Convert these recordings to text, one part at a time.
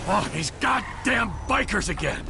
Oh, these goddamn bikers again!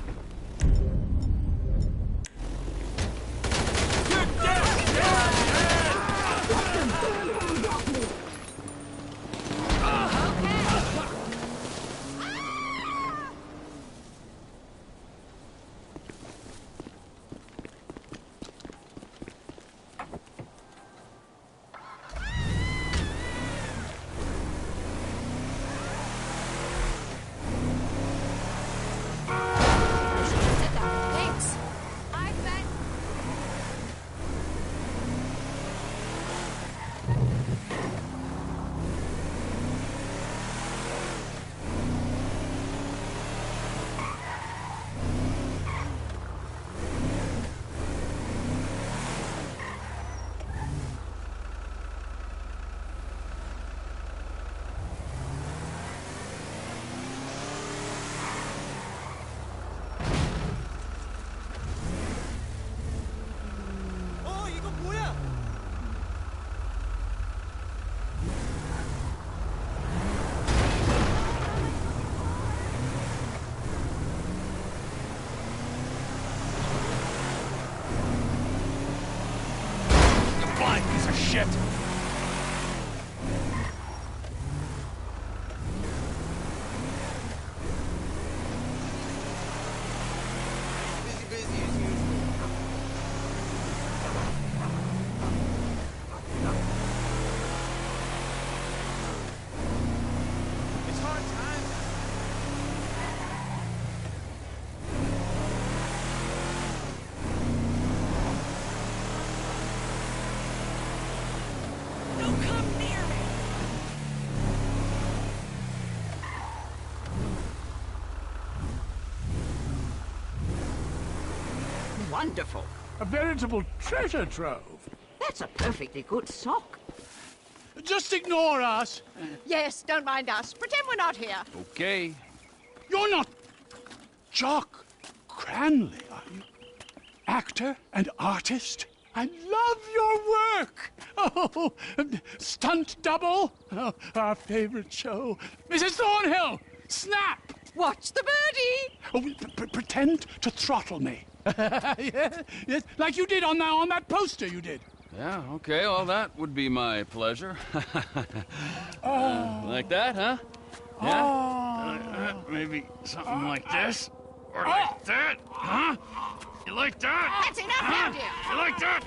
You're shit! Wonderful. A veritable treasure trove. That's a perfectly good sock. Just ignore us. Yes, don't mind us. Pretend we're not here. Okay. You're not Jock Cranley, are you? Actor and artist? I love your work. Oh, stunt double. Oh, our favorite show. Mrs. Thornhill, snap. Watch the birdie. Oh, pretend to throttle me. yes, like you did on that poster you did. Yeah, okay, well, that would be my pleasure. Like that, huh? Yeah? Maybe something like this? Or like that? Huh? You like that? That's enough, now, dear. You like that?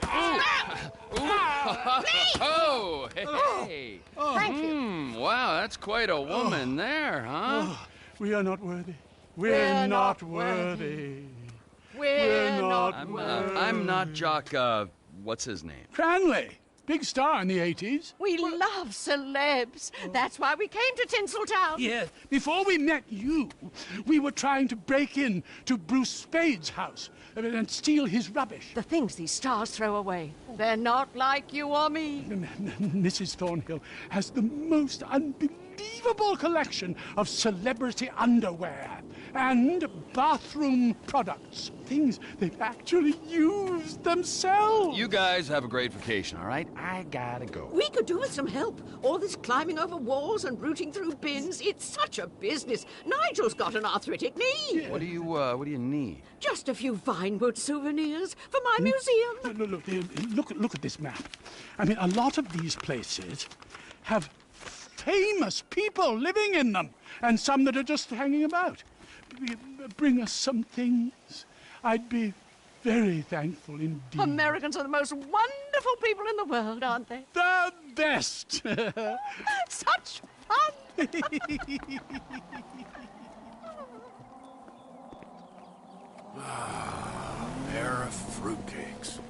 Ooh! Please. Oh, hey! Thank you. Wow, that's quite a woman there, huh? Oh, we are not worthy. We're not worthy. We're not I'm not Jock, what's his name? Cranley, big star in the 80s. We love celebs. That's why we came to Tinseltown. Yes, before we met you, we were trying to break in to Bruce Spade's house and steal his rubbish. The things these stars throw away, they're not like you or me. Mrs. Thornhill has the most unbelievable collection of celebrity underwear and bathroom products. Things they've actually used themselves. You guys have a great vacation, all right? I gotta go. We could do with some help. All this climbing over walls and rooting through bins, it's such a business. Nigel's got an arthritic knee. What do you need? Just a few Vinewood souvenirs for my museum. Look at this map. I mean, a lot of these places have famous people living in them, and some that are just hanging about. Bring us some things. I'd be very thankful indeed. Americans are the most wonderful people in the world, aren't they? The best. Such fun. Pair of fruitcakes.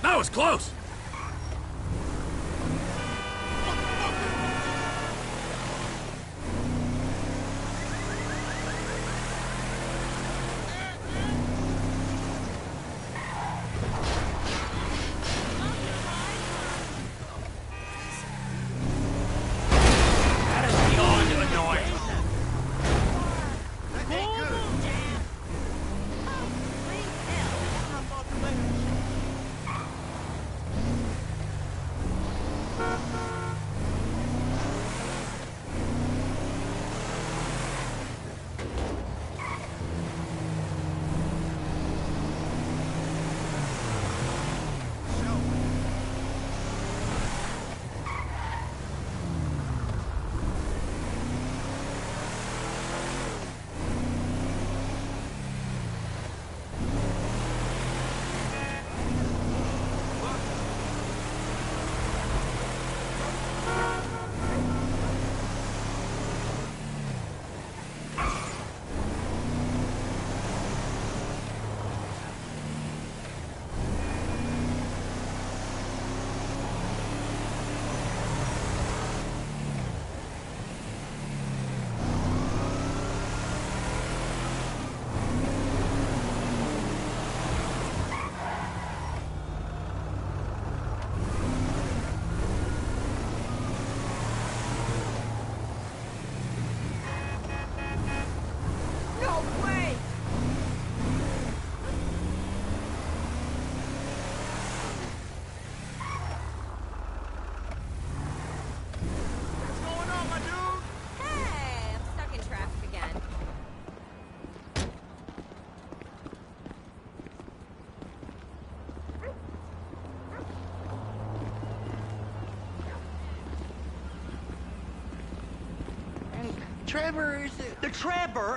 That was close.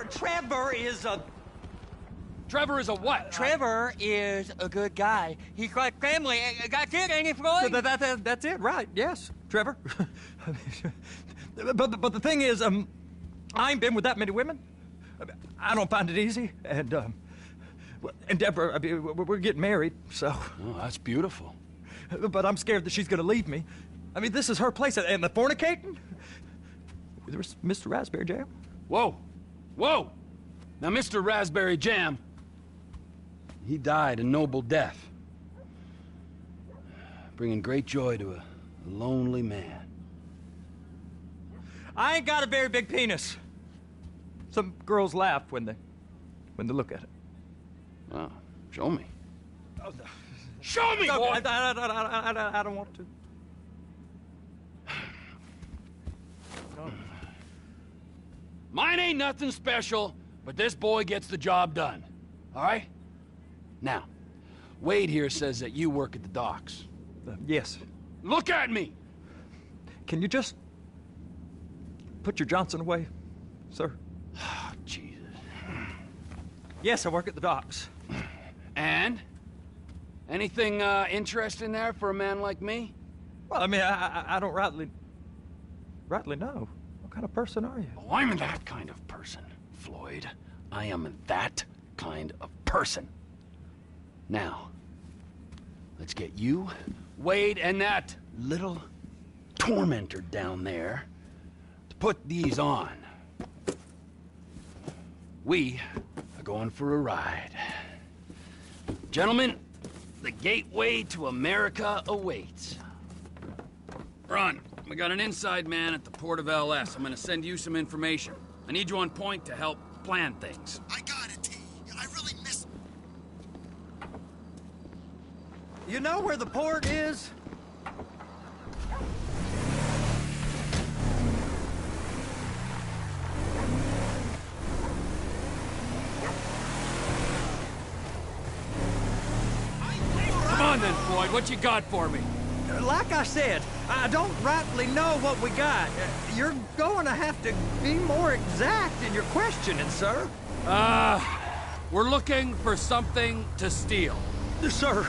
Trevor is a... Trevor is a what? Trevor is a good guy. He's like family. That's it, ain't it, Floyd? That's it, right. Yes, Trevor. but the thing is, I ain't been with that many women. I don't find it easy. And Deborah, I mean, we're getting married, so... Oh, that's beautiful. But I'm scared that she's gonna leave me. I mean, this is her place, and the fornicating? There's Mr. Raspberry Jam. Whoa. Whoa! Now, Mr. Raspberry Jam, he died a noble death, bringing great joy to a lonely man. I ain't got a very big penis. Some girls laugh when they look at it. Oh, show me. Oh, no. Show me, No, boy! I don't want to. No. Mine ain't nothing special, but this boy gets the job done. All right? Now, Wade here says that you work at the docks. Yes. Look at me! Can you just put your Johnson away, sir? Oh, Jesus. Yes, I work at the docks. And? Anything interesting there for a man like me? Well, I mean, I don't rightly know. What kind of person are you? Oh, I'm that kind of person, Floyd. I am that kind of person. Now, let's get you, Wade, and that little tormentor down there to put these on. We are going for a ride. Gentlemen, the gateway to America awaits. Ron, we got an inside man at the port of LS. I'm gonna send you some information. I need you on point to help plan things. I got it, T. I really miss... You know where the port is? Come on then, Floyd. What you got for me? Like I said, I don't rightly know what we got. You're going to have to be more exact in your questioning, sir. We're looking for something to steal. Sir,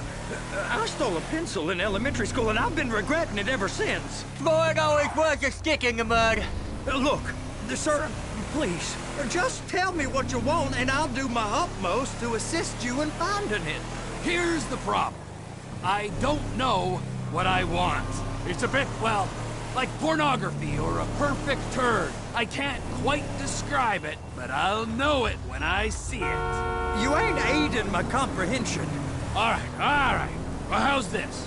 I stole a pencil in elementary school, and I've been regretting it ever since. Floyd always was a stick in the mud. Look, sir, please, just tell me what you want, and I'll do my utmost to assist you in finding it. Here's the problem. I don't know what I want. It's a bit, well, like pornography or a perfect turd. I can't quite describe it, but I'll know it when I see it. You ain't aiding my comprehension. All right. Well, how's this?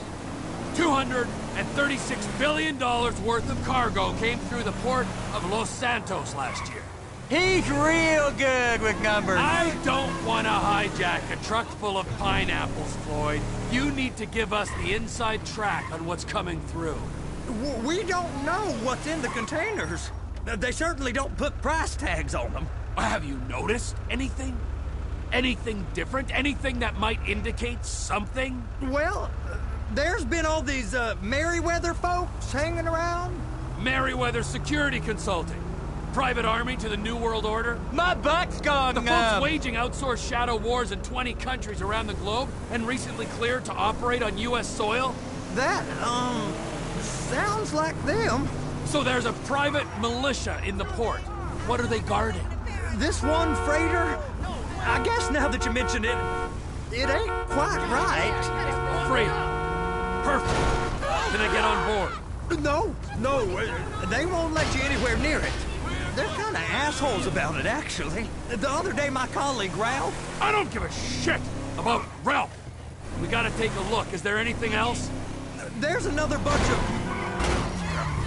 $236 billion worth of cargo came through the port of Los Santos last year. He's real good with numbers. I don't want to hijack a truck full of pineapples, Floyd. You need to give us the inside track on what's coming through. We don't know what's in the containers. They certainly don't put price tags on them. Have you noticed anything? Anything different? Anything that might indicate something? Well, there's been all these Merryweather folks hanging around. Merryweather Security Consulting. Private army to the New World Order. My butt's gone The numb. folks waging outsourced shadow wars in 20 countries around the globe and recently cleared to operate on U.S. soil. That, sounds like them. So there's a private militia in the port. What are they guarding? This one freighter, I guess now that you mention it, it ain't quite right. Freighter. Perfect. Can I get on board? No, they won't let you anywhere near it. They're kind of assholes about it, actually. The other day, my colleague, Ralph... I don't give a shit about Ralph. We gotta take a look. Is there anything else? There's another bunch of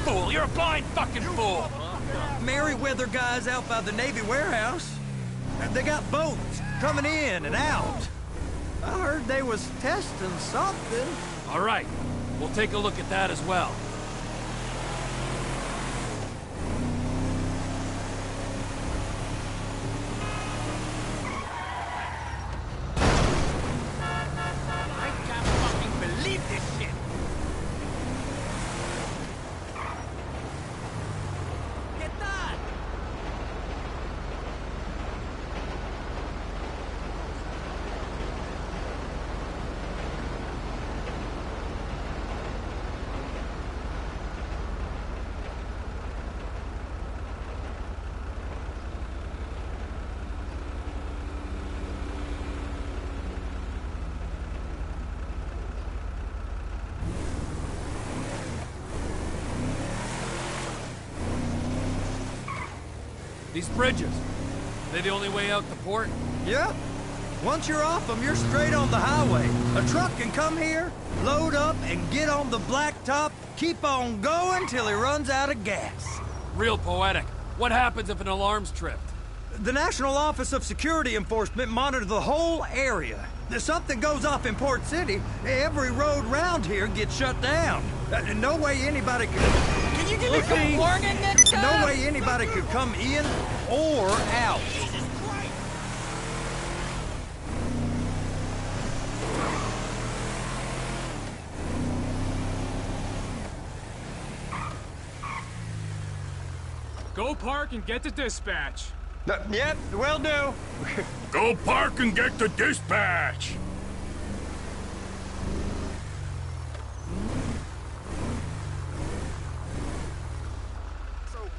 Fool, you're a blind fucking fool. Merryweather guys out by the Navy warehouse. They got boats coming in and out. I heard they was testing something. All right, we'll take a look at that as well. I can't fucking believe this shit. Get that! These bridges, they the only way out the port? Yep. Once you're off them, you're straight on the highway. A truck can come here, load up, and get on the blacktop, keep on going till he runs out of gas. Real poetic. What happens if an alarm's tripped? The National Office of Security Enforcement monitors the whole area. If something goes off in Port City, every road round here gets shut down. No way anybody could... Can you give me some warning next time? No way anybody could come in or out. Jesus Christ! Go park and get to dispatch. Yep, will do. Go park and get the dispatch.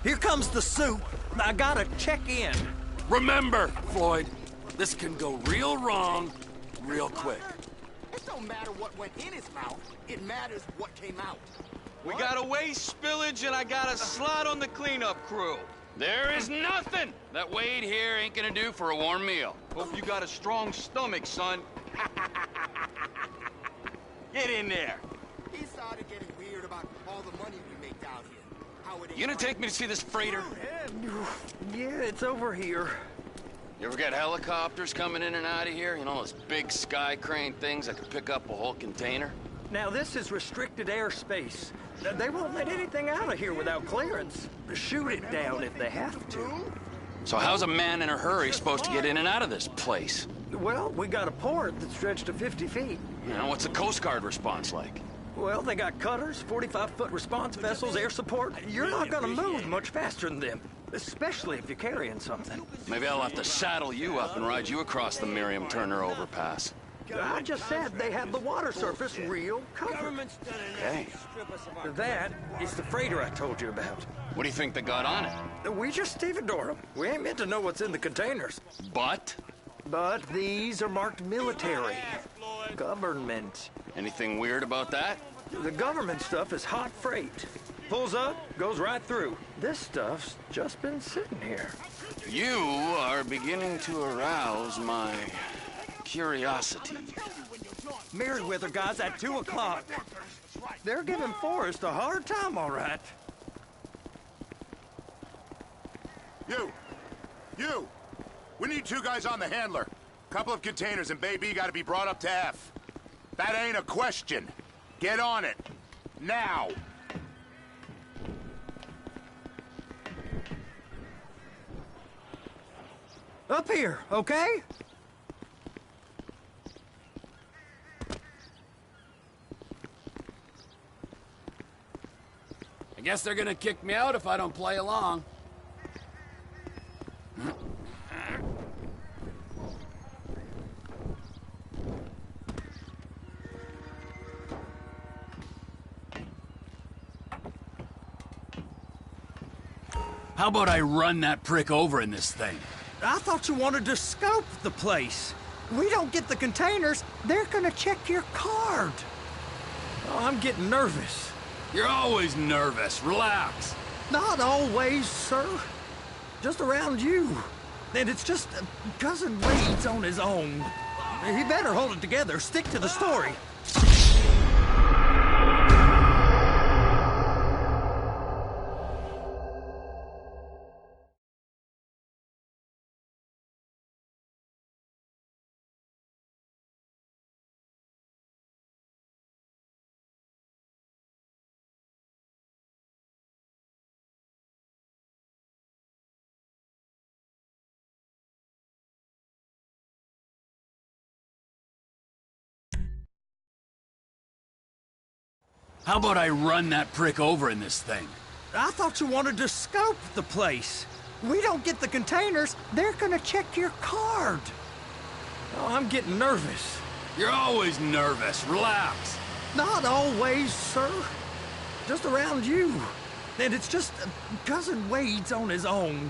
Here comes the soup. I gotta check in. Remember, Floyd, this can go real wrong real quick. It don't matter what went in his mouth. It matters what came out. We got a waste spillage and I got a slot on the cleanup crew. There is nothing that Wade here ain't gonna do for a warm meal. Hope you got a strong stomach, son. Get in there. He started getting weird about all the money we make down here. How it You gonna take me to see this freighter? Yeah, it's over here. You ever get helicopters coming in and out of here? You know, those big sky crane things that could pick up a whole container? Now, this is restricted airspace. They won't let anything out of here without clearance. Shoot it down if they have to. So how's a man in a hurry supposed to get in and out of this place? Well, we got a port that stretched to 50 feet. You know, what's the Coast Guard response like? Well, they got cutters, 45-foot response vessels, air support. You're not gonna move much faster than them, especially if you're carrying something. Maybe I'll have to saddle you up and ride you across the Miriam Turner overpass. I just said they had the water surface real covered. Okay. That is the freighter I told you about. What do you think they got on it? We just stevedore them. We ain't meant to know what's in the containers. But But these are marked military. Government. Anything weird about that? The government stuff is hot freight. Pulls up, goes right through. This stuff's just been sitting here. You are beginning to arouse my curiosity. Merriweather guys at 2 o'clock. They're giving Forrest a hard time, all right. You! We need 2 guys on the handler. Couple of containers and Baby gotta be brought up to F. That ain't a question. Get on it. Now! Up here, okay? I guess they're gonna kick me out if I don't play along. How about I run that prick over in this thing? I thought you wanted to scope the place. We don't get the containers, they're gonna check your card. Oh, I'm getting nervous. You're always nervous. Relax. Not always, sir. Just around you. And it's just Cousin Wade's on his own. He better hold it together, stick to the story. How about I run that prick over in this thing? I thought you wanted to scope the place. We don't get the containers, they're gonna check your card. Oh, I'm getting nervous. You're always nervous. Relax. Not always, sir. Just around you. And it's just Cousin Wade's on his own.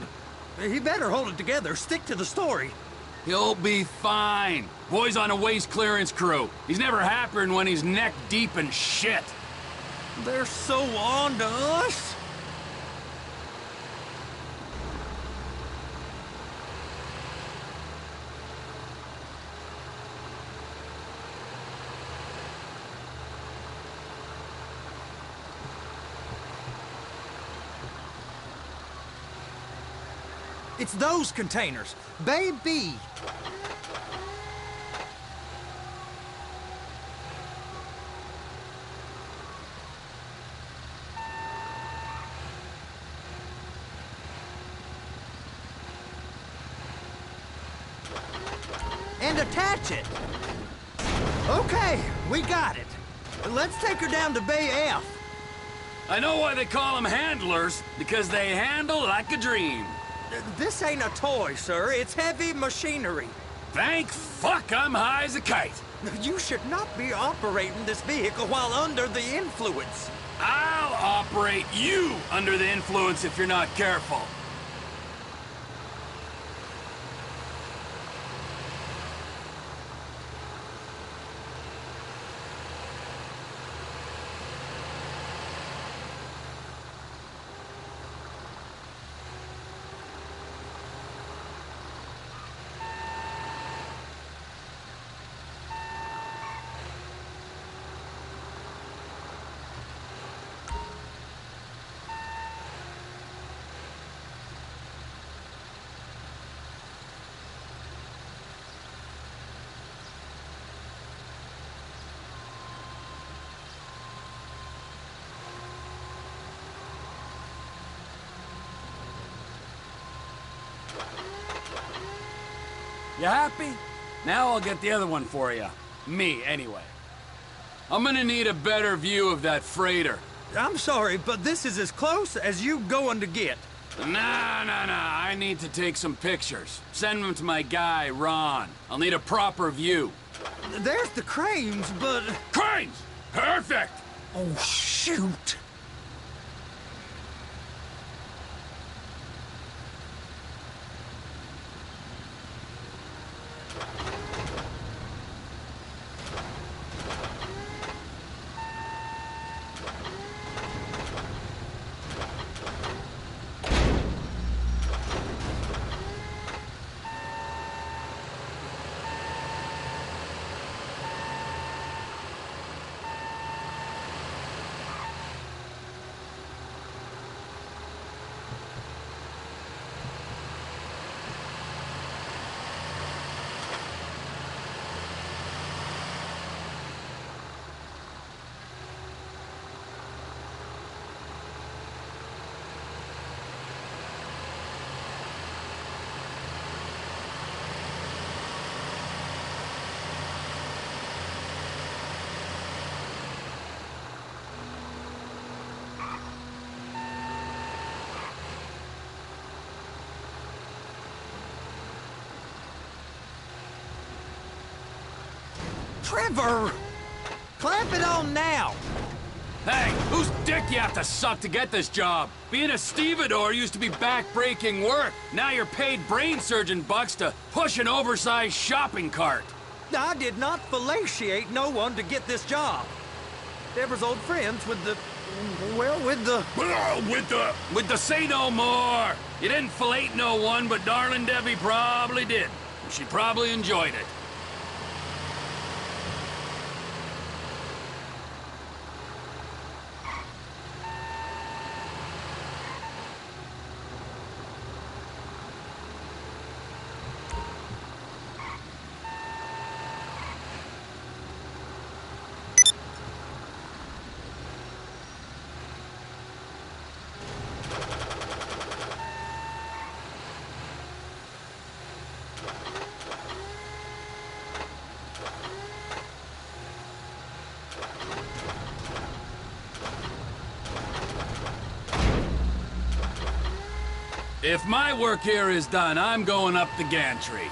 He better hold it together, stick to the story. He'll be fine. Boy's on a waste clearance crew. He's never happier than when he's neck deep in shit. They're so on to us. It's those containers, baby. And attach it. Okay, we got it. Let's take her down to Bay F. I know why they call them handlers, because they handle like a dream. This ain't a toy, sir. It's heavy machinery. Thank fuck I'm high as a kite. You should not be operating this vehicle while under the influence. I'll operate you under the influence if you're not careful. You happy? Now I'll get the other one for you. Me, anyway. I'm gonna need a better view of that freighter. I'm sorry, but this is as close as you going to get. Nah. I need to take some pictures. Send them to my guy, Ron. I'll need a proper view. There's the cranes, but... Cranes! Perfect! Oh, shoot. Trevor! Clamp it on now! Hey, whose dick you have to suck to get this job? Being a stevedore used to be back-breaking work. Now you're paid brain surgeon bucks to push an oversized shopping cart. I did not fellatiate no one to get this job. Deborah's old friends with the... well, with the... With the say no more. You didn't fillet no one, but darling Debbie probably did. She probably enjoyed it. If my work here is done, I'm going up the gantry.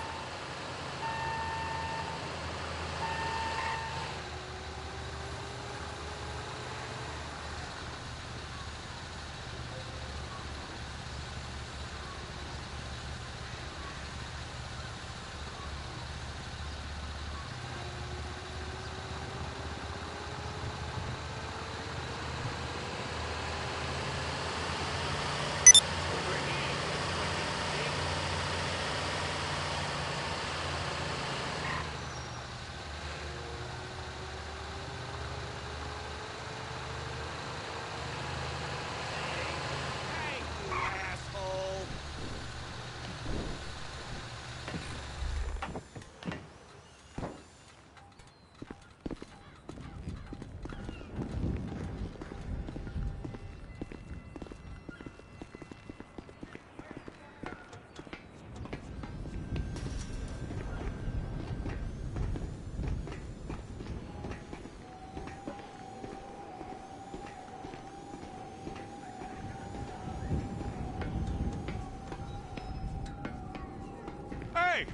Hey!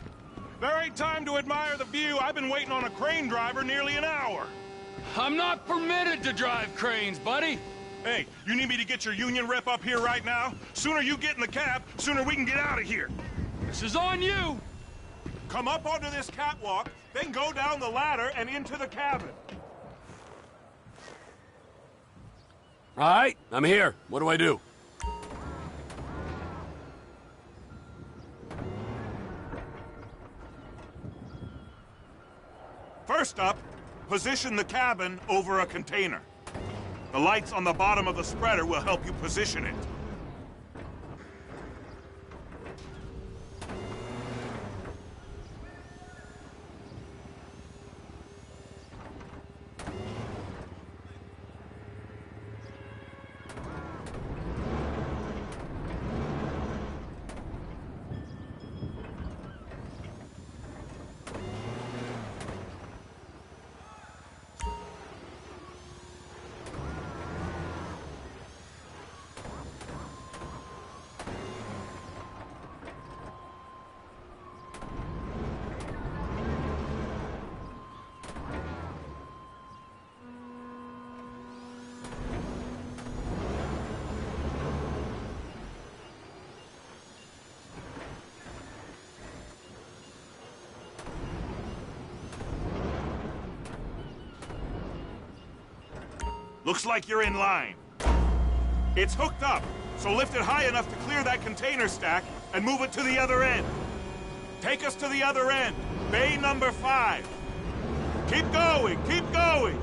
There ain't time to admire the view. I've been waiting on a crane driver nearly an hour. I'm not permitted to drive cranes, buddy. Hey, you need me to get your union rep up here right now? Sooner you get in the cab, sooner we can get out of here. This is on you. Come up onto this catwalk, then go down the ladder and into the cabin. All right, I'm here. What do I do? First up, position the cabin over a container. The lights on the bottom of the spreader will help you position it. Looks like you're in line. It's hooked up, so lift it high enough to clear that container stack and move it to the other end. Take us to the other end, bay number 5. Keep going, keep going!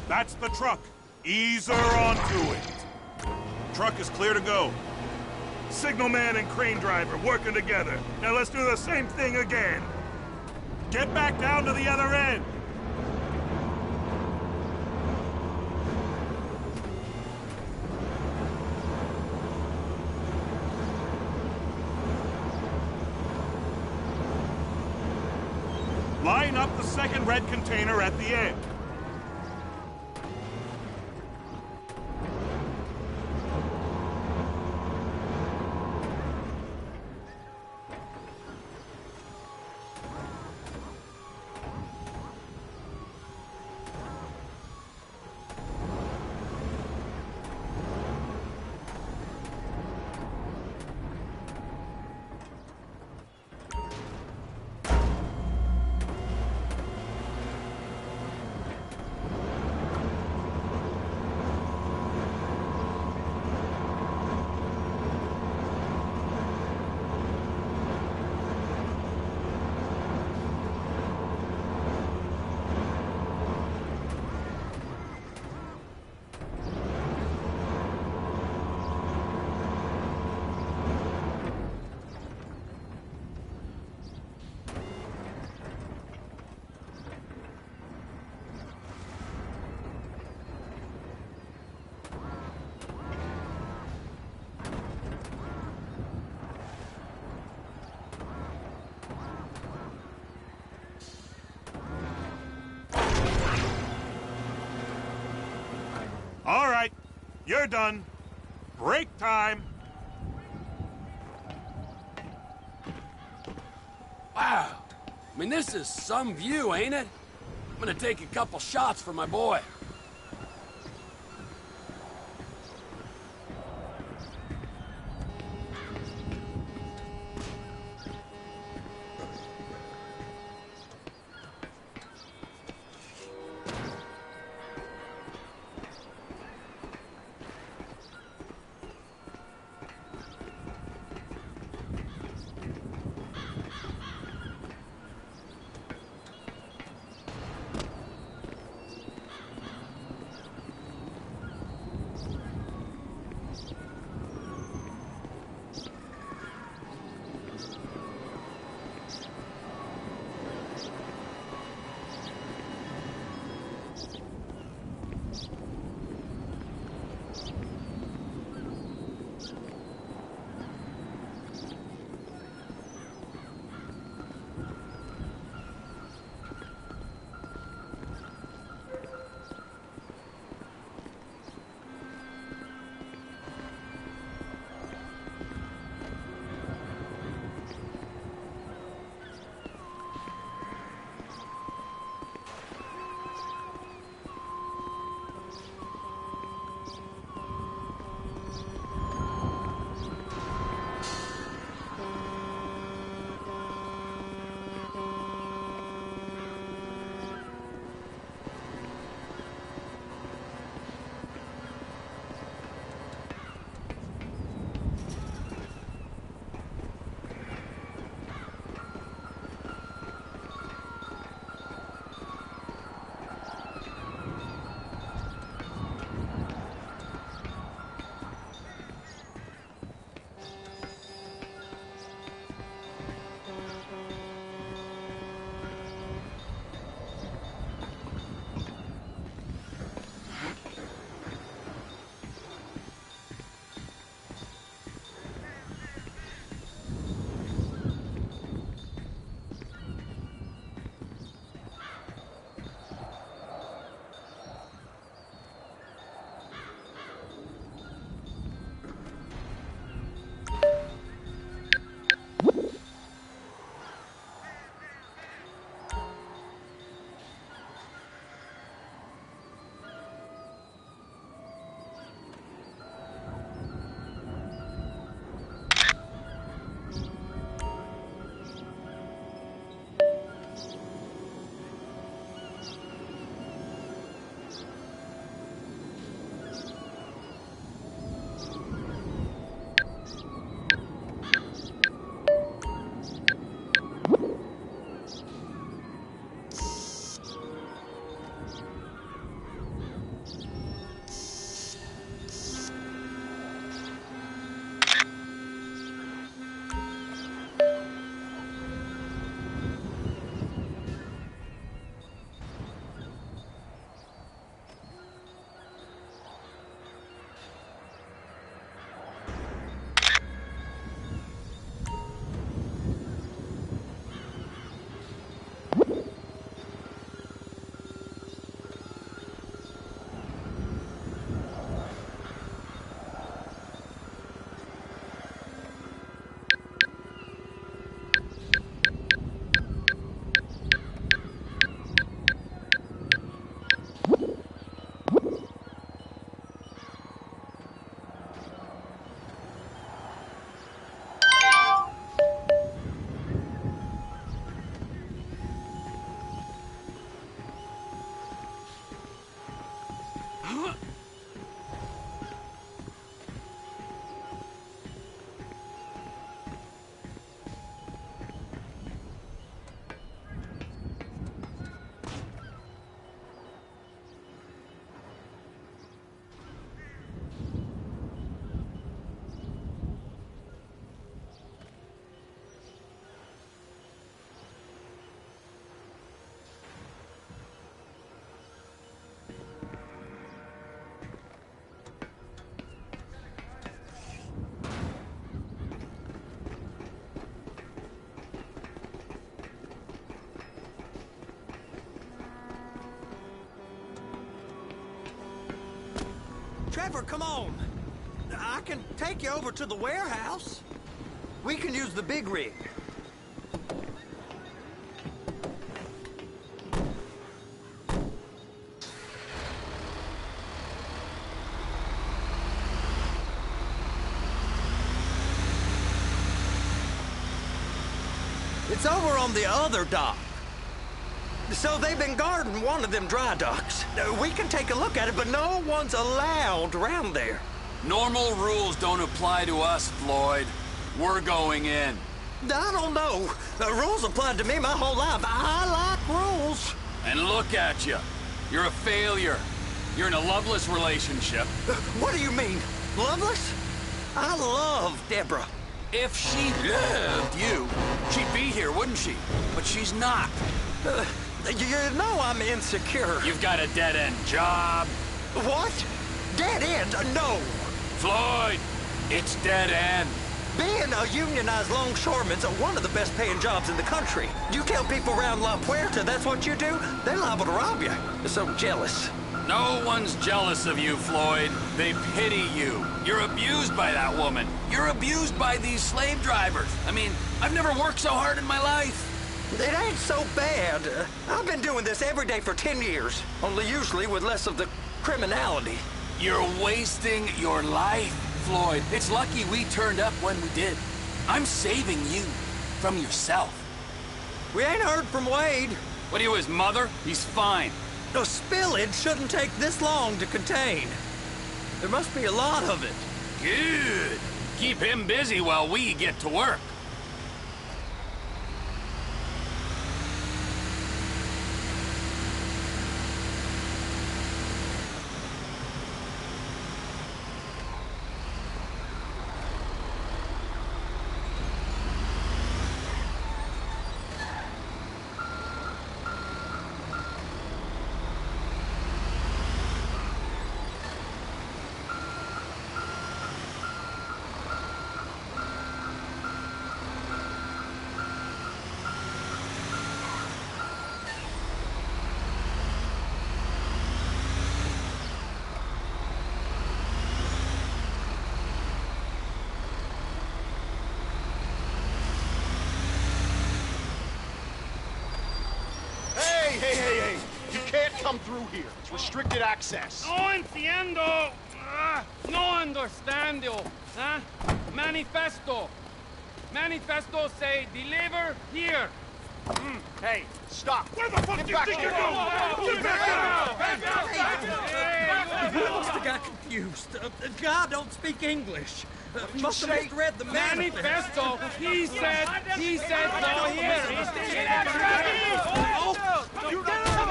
That's the truck. Ease her onto it. Truck is clear to go. Signalman and crane driver working together. Now let's do the same thing again. Get back down to the other end. Line up the second red container at the end. All right, you're done. Break time. Wow. I mean, this is some view, ain't it? I'm gonna take a couple shots for my boy. Trevor, come on. I can take you over to the warehouse. We can use the big rig. It's over on the other dock. So they've been guarding one of them dry docks. We can take a look at it, but no one's allowed around there. Normal rules don't apply to us, Floyd. We're going in. I don't know. The rules applied to me my whole life. I like rules. And look at you. You're a failure. You're in a loveless relationship. What do you mean? Loveless? I love Deborah. If she loved you, she'd be here, wouldn't she? But she's not. You know I'm insecure. You've got a dead-end job. What? Dead end? No. Floyd, it's dead end. Being a unionized longshoreman's one of the best paying jobs in the country. You tell people around La Puerta that's what you do, they're liable to rob you. They're so jealous. No one's jealous of you, Floyd. They pity you. You're abused by that woman. You're abused by these slave drivers. I mean, I've never worked so hard in my life. It ain't so bad. I've been doing this every day for 10 years, only usually with less of the criminality. You're wasting your life, Floyd. It's lucky we turned up when we did. I'm saving you from yourself. We ain't heard from Wade. What are you, his mother? He's fine. The spillage shouldn't take this long to contain. There must be a lot of it. Good. Keep him busy while we get to work. Hey! You can't come through here. It's restricted access. No entiendo. No understando. Huh? Manifesto. Manifesto say deliver here. Hey, stop. Where the fuck do you think you're going? Get back out! He must have got confused. God don't speak English. Must have misread the manifesto. He said no here. You get him!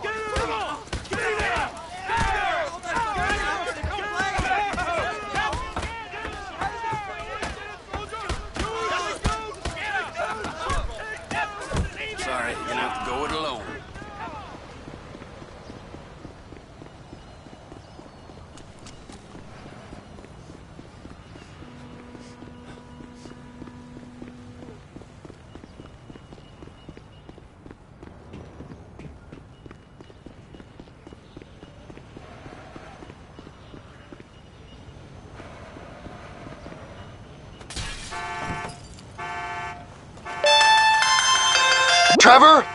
Get him! Get him! Sorry, you're gonna have to go it alone. Trevor,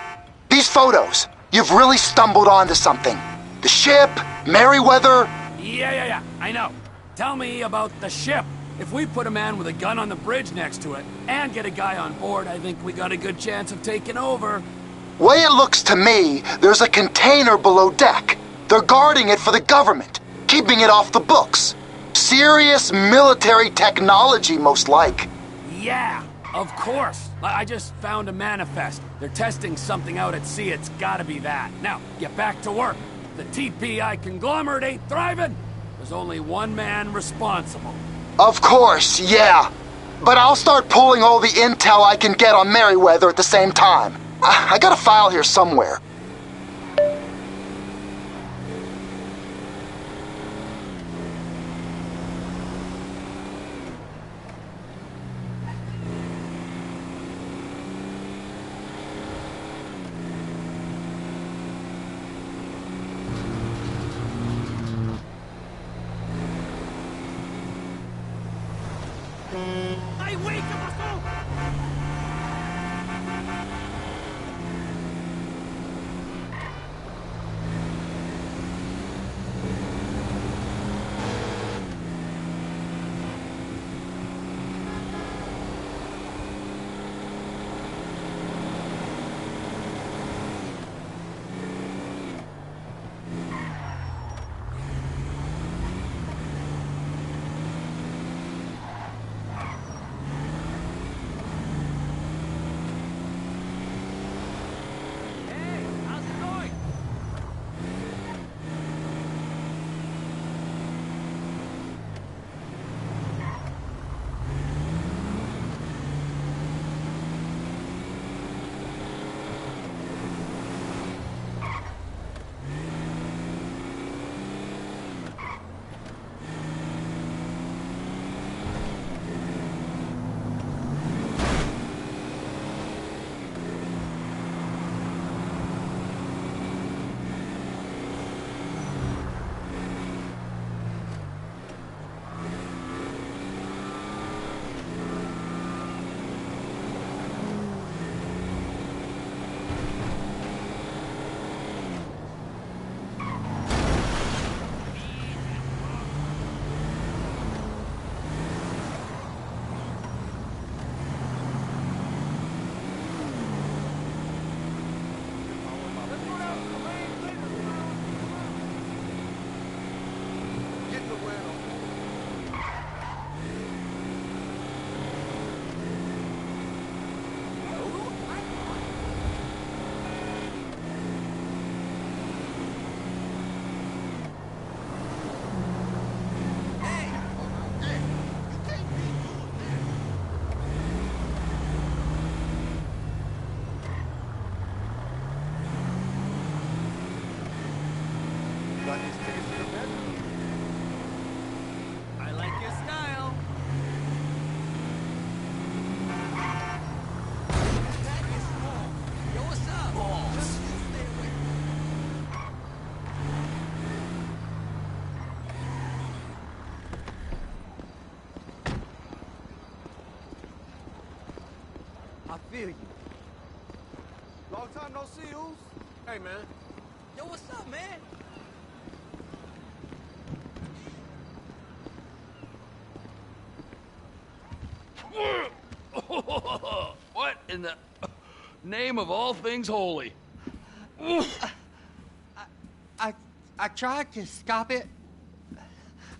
these photos, you've really stumbled onto something. The ship, Merryweather. Yeah, I know. Tell me about the ship. If we put a man with a gun on the bridge next to it and get a guy on board, I think we got a good chance of taking over. Way it looks to me, there's a container below deck. They're guarding it for the government, keeping it off the books. Serious military technology, most like. Yeah, of course. I just found a manifest. They're testing something out at sea. It's gotta be that. Now, get back to work. The TPI conglomerate ain't thriving. There's only one man responsible. Of course, yeah. But I'll start pulling all the intel I can get on Merryweather at the same time. I got a file here somewhere. I feel you. Long time no see, Oos. Hey, man. Yo, what's up, man? What in the name of all things holy? I tried to stop it,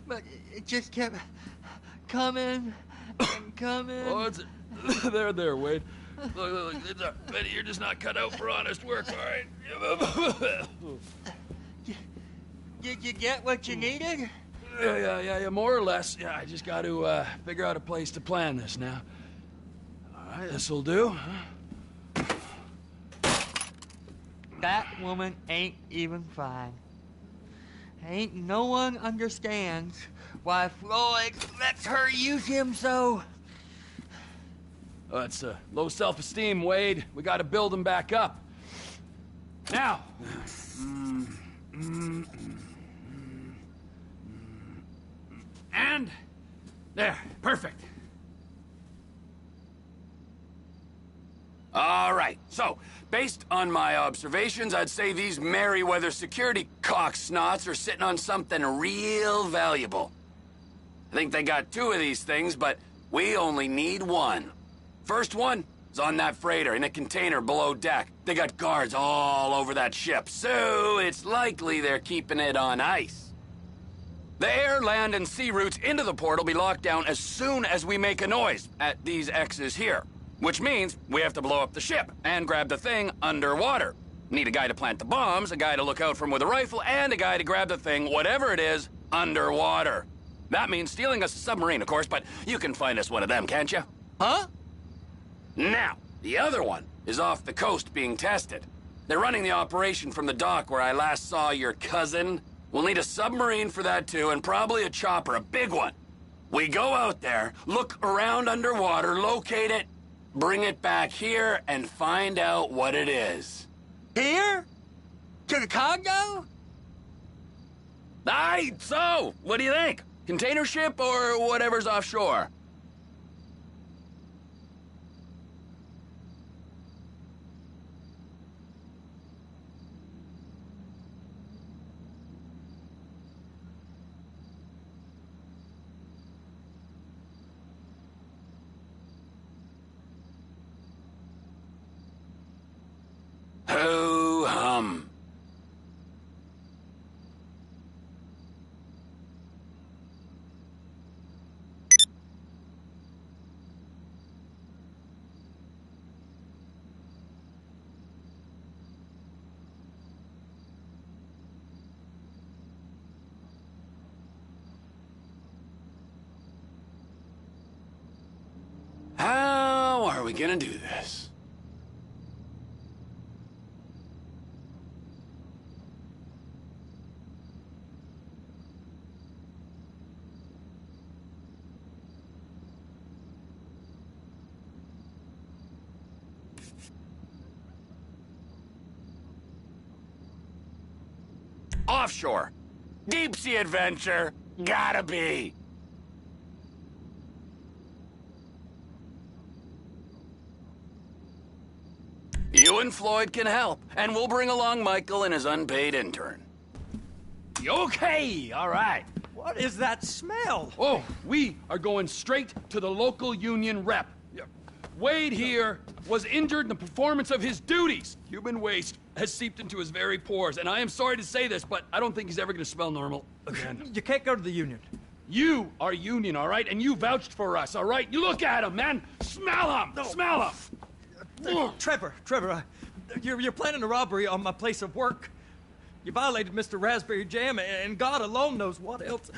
but it just kept coming and coming. Oh, it's there, Wade. Look, Betty, you're just not cut out for honest work, all right? Did you get what you needed? Yeah, more or less. Yeah, I just got to figure out a place to plan this now. All right, this'll do. That woman ain't even fine. Ain't no one understands why Floyd lets her use him so. Oh, that's low self-esteem, Wade. We got to build him back up. Now. And there, perfect. All right, so, based on my observations, I'd say these Merryweather security cocksnots are sitting on something real valuable. I think they got 2 of these things, but we only need 1. First one is on that freighter in a container below deck. They got guards all over that ship, so it's likely they're keeping it on ice. The air, land, and sea routes into the port will be locked down as soon as we make a noise at these X's here. Which means we have to blow up the ship and grab the thing underwater. Need a guy to plant the bombs, a guy to look out for him with a rifle, and a guy to grab the thing, whatever it is, underwater. That means stealing us a submarine, of course, but you can find us one of them, can't you? Huh? Now, the other one is off the coast being tested. They're running the operation from the dock where I last saw your cousin. We'll need a submarine for that too, and probably a chopper, a big one. We go out there, look around underwater, locate it, bring it back here, and find out what it is. Here? To the Congo? Aye, so, what do you think? Container ship or whatever's offshore? Ho-hum. How are we gonna do this? Offshore. Deep sea adventure. Gotta be. You and Floyd can help, and we'll bring along Michael and his unpaid intern. Okay, all right. What is that smell? Oh, we are going straight to the local union rep. Wade here was injured in the performance of his duties. Human waste has seeped into his very pores, and I am sorry to say this, but I don't think he's ever going to smell normal again. You can't go to the union. You are union, all right? And you vouched for us, all right? You look at him, man. Smell him. No. Smell him. Trevor, you're planning a robbery on my place of work. You violated Mr. Raspberry Jam, and God alone knows what else.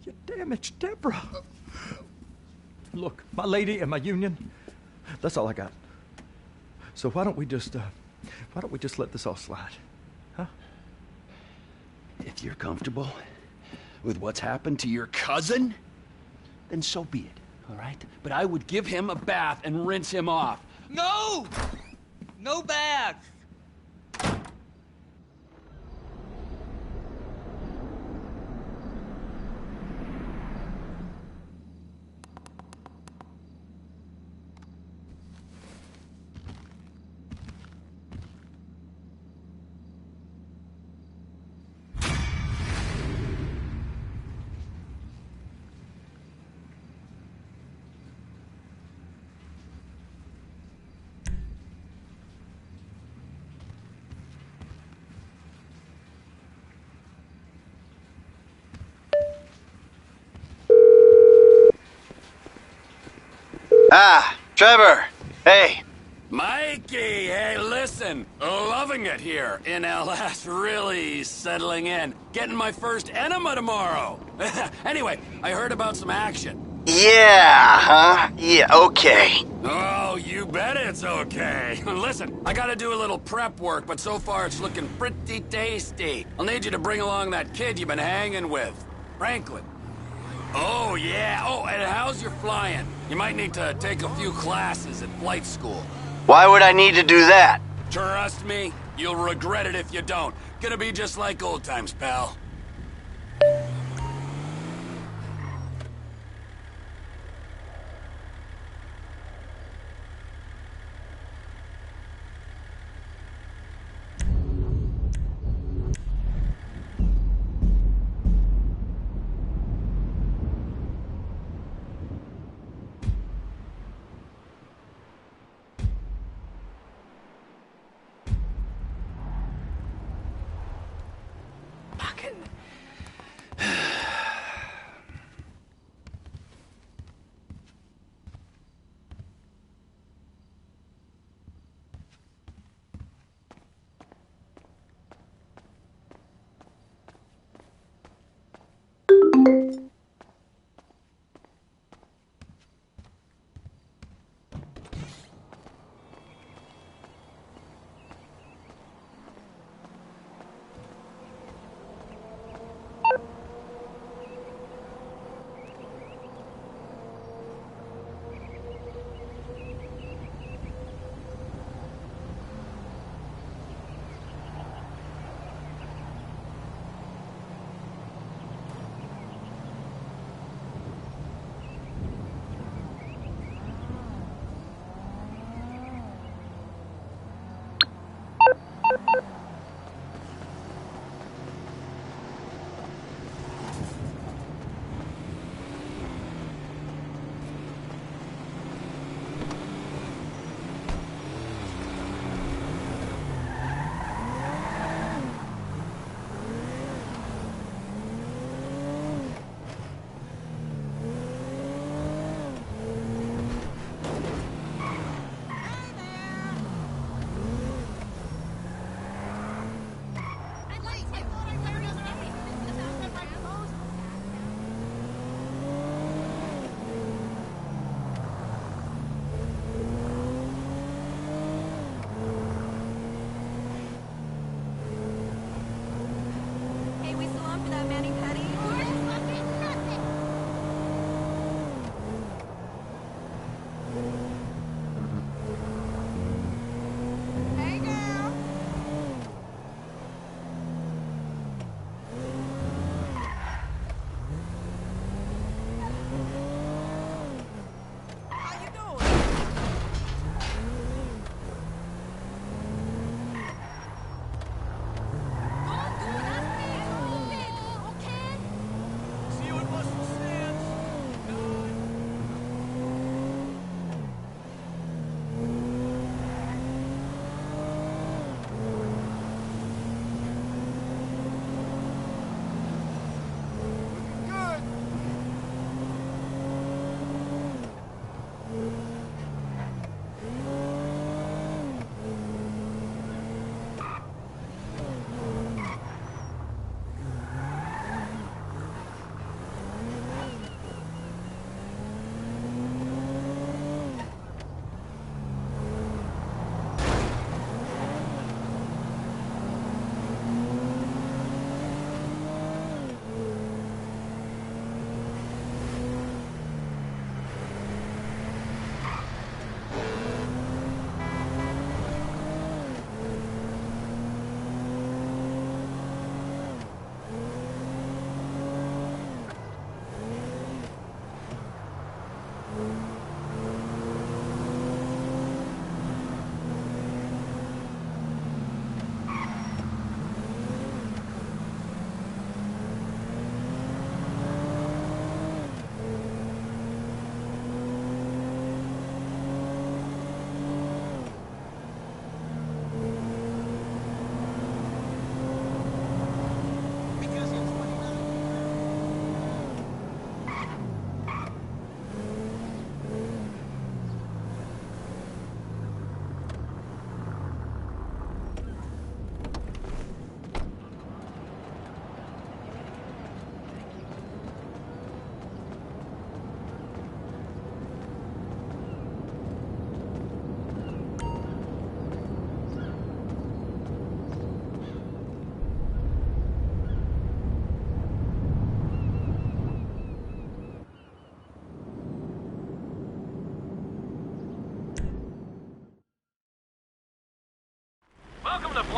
You damaged Deborah. Look, my lady and my union, that's all I got. So why don't we just let this all slide, huh? If you're comfortable with what's happened to your cousin, then so be it, all right? But I would give him a bath and rinse him off. No! No bath! Ah, Trevor. Hey. Mikey, hey, listen. Loving it here in LS. Really settling in. Getting my first enema tomorrow. Anyway, I heard about some action. Yeah, huh? Yeah, okay. Oh, you bet it's okay. Listen, I gotta do a little prep work, but so far it's looking pretty tasty. I'll need you to bring along that kid you've been hanging with, Franklin. Oh, yeah. Oh, and how's your flying? You might need to take a few classes at flight school. Why would I need to do that? Trust me, you'll regret it if you don't. Gonna be just like old times, pal. Fucking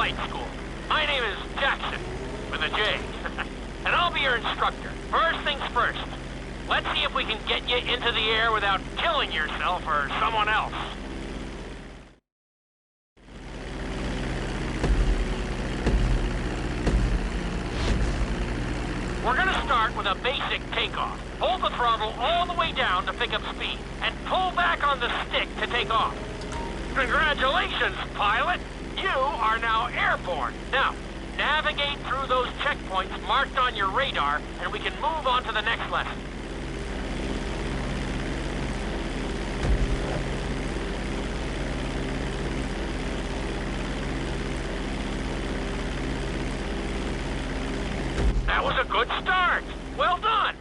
flight school. My name is Jackson, with a J. And I'll be your instructor. First things first. Let's see if we can get you into the air without killing yourself or someone else. We're gonna start with a basic takeoff. Hold the throttle all the way down to pick up speed, and pull back on the stick to take off. Congratulations, pilot! You are now airborne. Now, navigate through those checkpoints marked on your radar, and we can move on to the next lesson. That was a good start. Well done.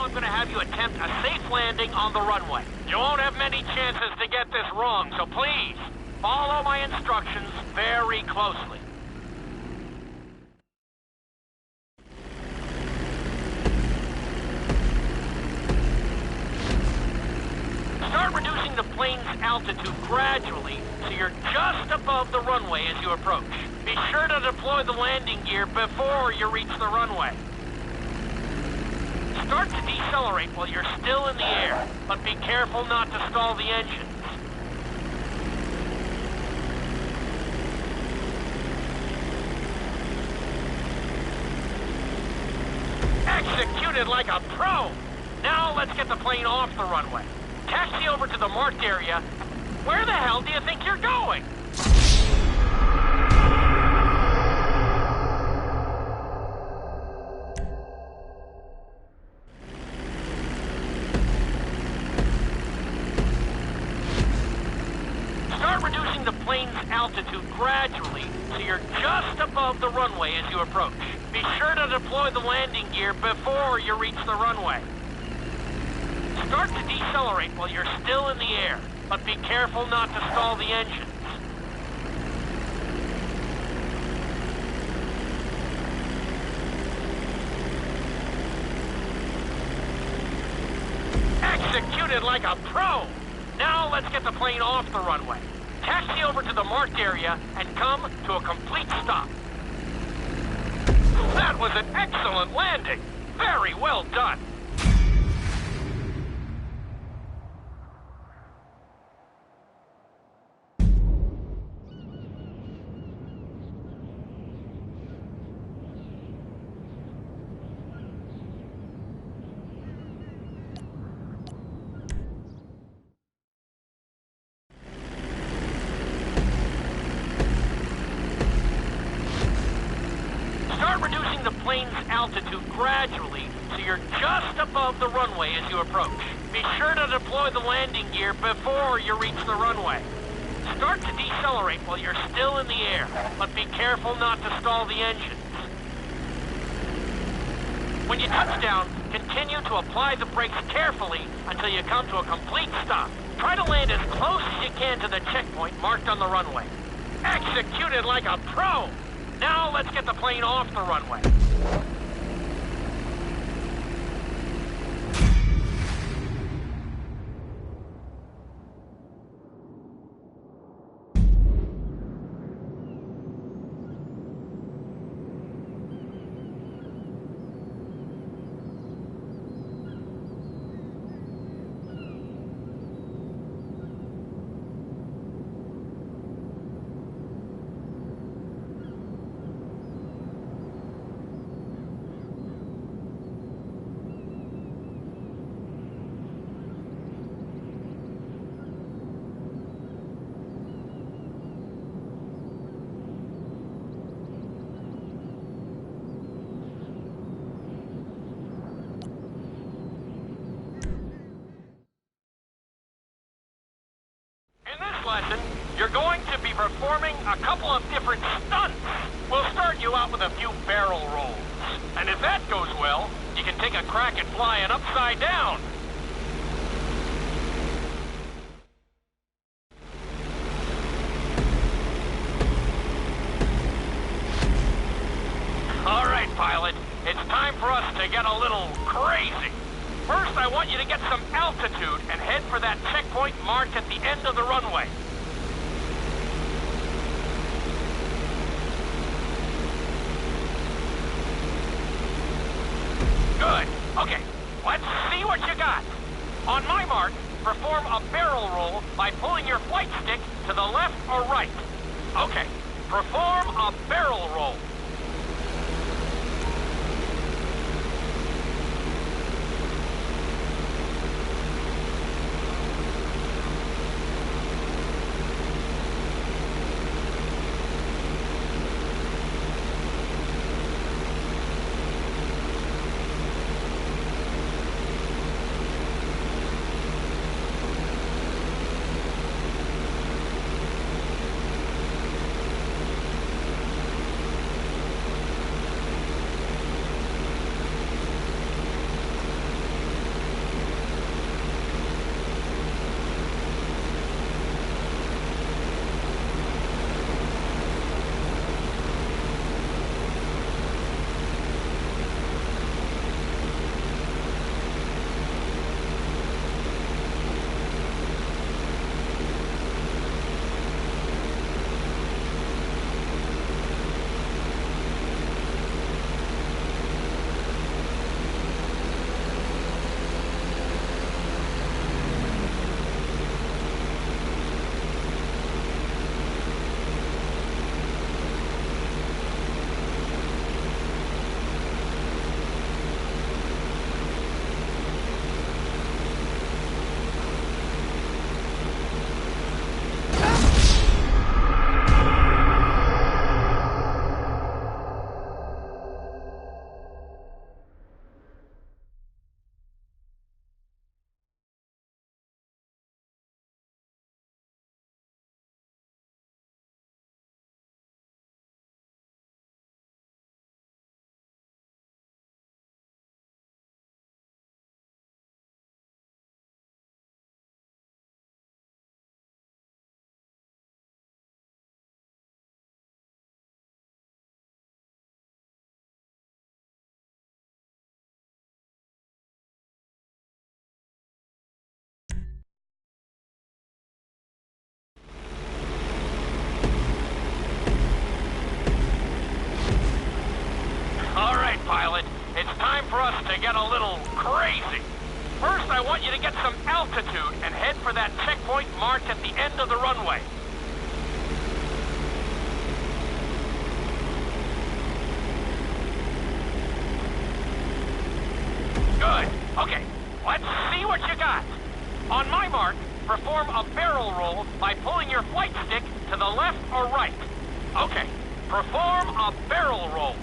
I'm going to have you attempt a safe landing on the runway. You won't have many chances to get this wrong, so please, follow my instructions very closely. Start reducing the plane's altitude gradually so you're just above the runway as you approach. Be sure to deploy the landing gear before you reach the runway. Start to decelerate while you're still in the air, but be careful not to stall the engines. Executed like a pro! Now let's get the plane off the runway. Taxi over to the marked area. Where the hell do you think you're going? Start reducing the plane's altitude gradually so you're just above the runway as you approach. Be sure to deploy the landing gear before you reach the runway. Start to decelerate while you're still in the air, but be careful not to stall the engines. Executed like a pro! Now let's get the plane off the runway. Taxi over to the marked area and come to a complete stop. That was an excellent landing. Very well done. Start reducing the plane's altitude gradually so you're just above the runway as you approach. Be sure to deploy the landing gear before you reach the runway. Start to decelerate while you're still in the air, but be careful not to stall the engines. When you touch down, continue to apply the brakes carefully until you come to a complete stop. Try to land as close as you can to the checkpoint marked on the runway. Executed like a pro! Now let's get the plane off the runway. with a few barrel rolls. And if that goes well, you can take a crack at flying upside down. All right, pilot. It's time for us to get a little crazy. First, I want you to get some altitude and head for that checkpoint marked at the end of the runway. Good. Okay, let's see what you got. On my mark, perform a barrel roll by pulling your flight stick to the left or right. Okay, perform a barrel roll. Pilot, it's time for us to get a little crazy. First, I want you to get some altitude and head for that checkpoint marked at the end of the runway. Good. Okay, let's see what you got. On my mark, perform a barrel roll by pulling your flight stick to the left or right. Okay, perform a barrel roll.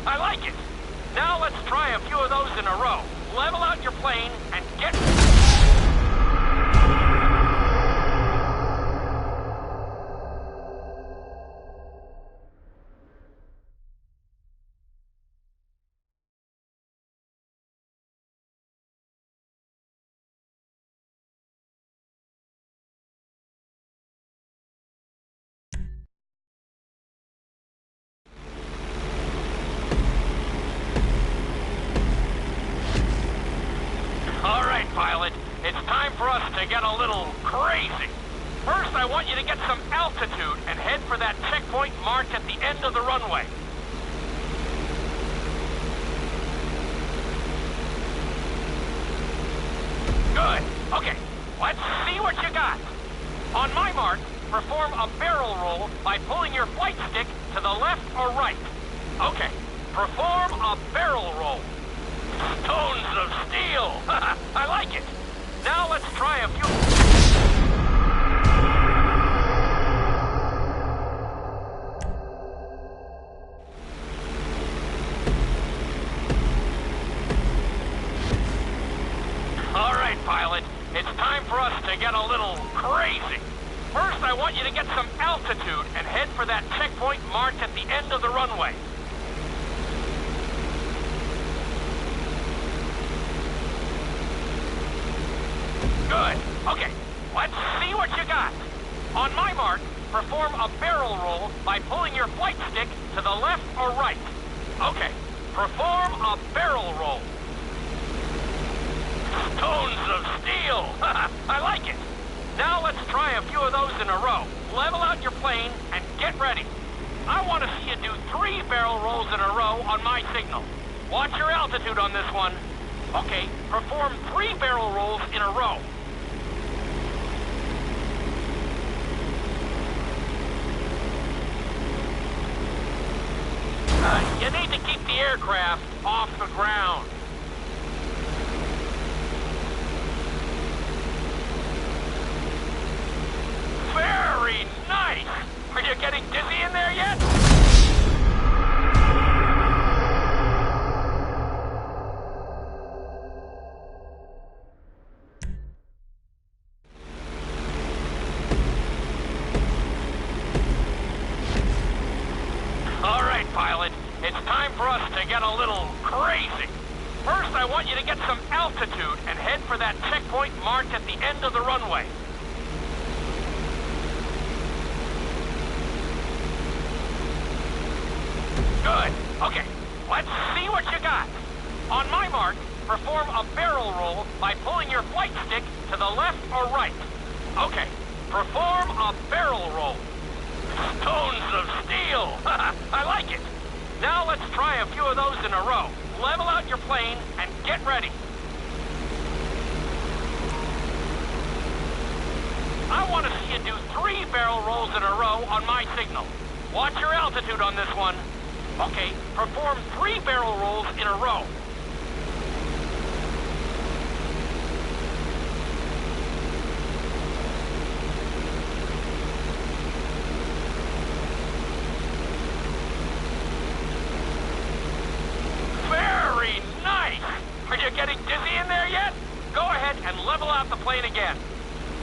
I like it. Now let's try a few of those in a row. Level out your plane and get... Pilot, it's time for us to get a little crazy. First, I want you to get some altitude and head for that checkpoint marked at the end of the runway. Good. Okay, let's see what you got. On my mark, perform a barrel roll by pulling your flight stick to the left or right. Okay, perform a barrel roll. Stones of steel. I like it. Now let's try a few... All right, pilot. It's time for us to get a little crazy. First, I want you to get some altitude and head for that checkpoint marked at the end of the runway. Good. Okay, let's see what you got. On my mark, perform a barrel roll by pulling your flight stick to the left or right. Okay, perform a barrel roll. Stones of steel. I like it. Now let's try a few of those in a row. Level out your plane and get ready. I want to see you do 3 barrel rolls in a row on my signal. Watch your altitude on this one. Okay, perform 3 barrel rolls in a row. You need to keep the aircraft off the ground. Very nice! Are you getting dizzy in there yet? All right, pilot. It's time for us to get a little crazy. First, I want you to get some altitude and head for that checkpoint marked at the end of the runway. Good. Okay, let's see what you got. On my mark, perform a barrel roll by pulling your flight stick to the left or right. Okay, perform a barrel roll. Stones of steel. I like it. Now let's try a few of those in a row. Level out your plane and get ready. I want to see you do 3 barrel rolls in a row on my signal. Watch your altitude on this one. Okay, perform 3 barrel rolls in a row. Very nice! Are you getting dizzy in there yet? Go ahead and level out the plane again.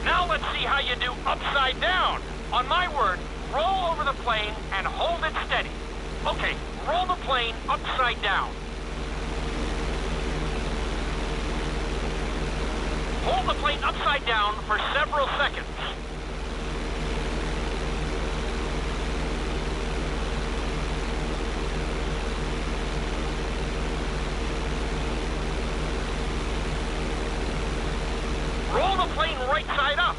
Now let's see how you do upside down. On my word, roll over the plane and hold it steady. Okay, roll the plane upside down. Hold the plane upside down for several seconds. Roll the plane right side up.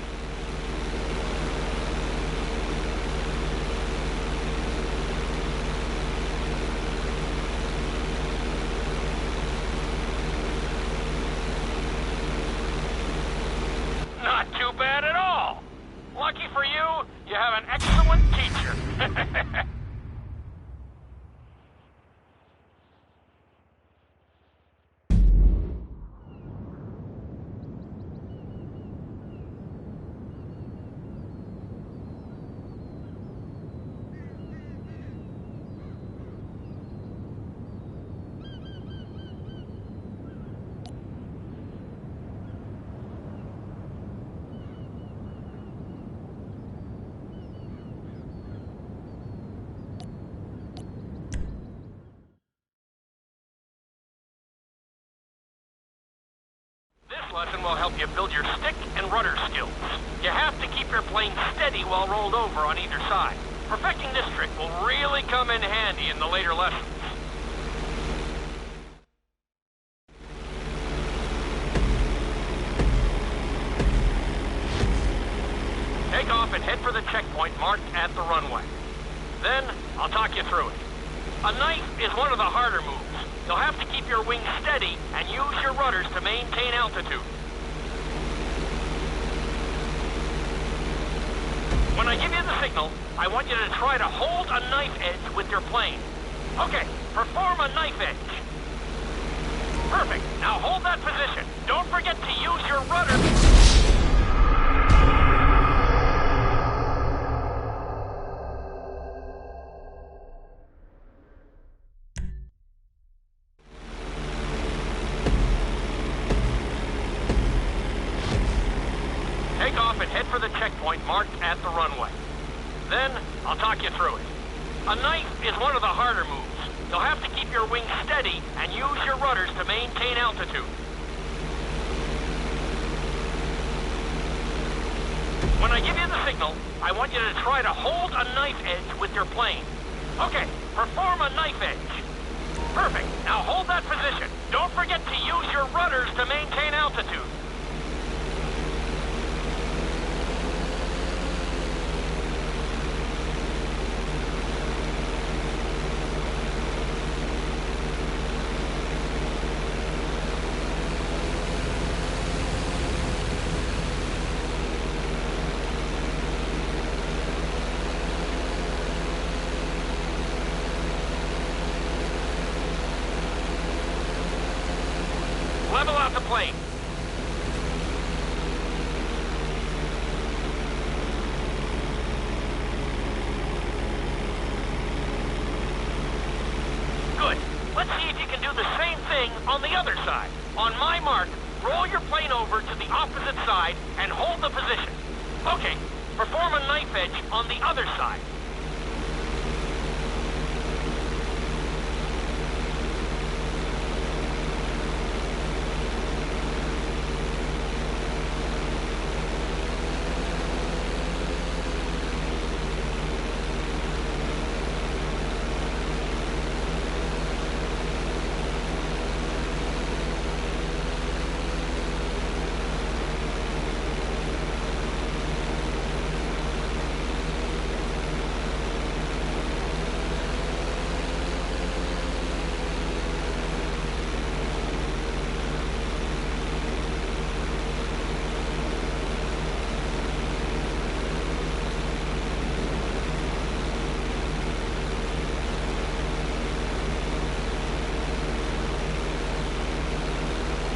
Not too bad at all. Lucky for you, you have an excellent teacher. This lesson will help you build your stick and rudder skills. You have to keep your plane steady while rolled over on either side. Perfecting this trick will really come in handy in the later lessons. Take off and head for the checkpoint marked at the runway. Then, I'll talk you through it. A knife is one of the harder moves. You'll have to keep your wings steady and use your rudders to maintain altitude. When I give you the signal, I want you to try to hold a knife edge with your plane. Okay, perform a knife edge. Perfect. Now hold that position. Don't forget to use your rudder. Take off and head for the checkpoint marked at the runway. Then, I'll talk you through it. A knife is one of the harder moves. You'll have to keep your wings steady and use your rudders to maintain altitude. When I give you the signal, I want you to try to hold a knife edge with your plane. Okay, perform a knife edge. Perfect. Now hold that position. Don't forget to use your rudders to maintain altitude. Level out the plane. Good. Let's see if you can do the same thing on the other side. On my mark, roll your plane over to the opposite side and hold the position. Okay, perform a knife edge on the other side.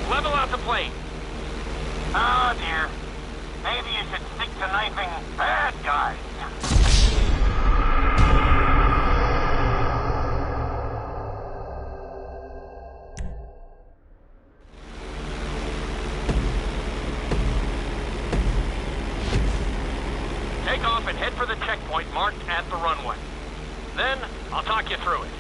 Level out the plane. Oh, dear. Maybe you should stick to knifing bad guys. Take off and head for the checkpoint marked at the runway. Then, I'll talk you through it.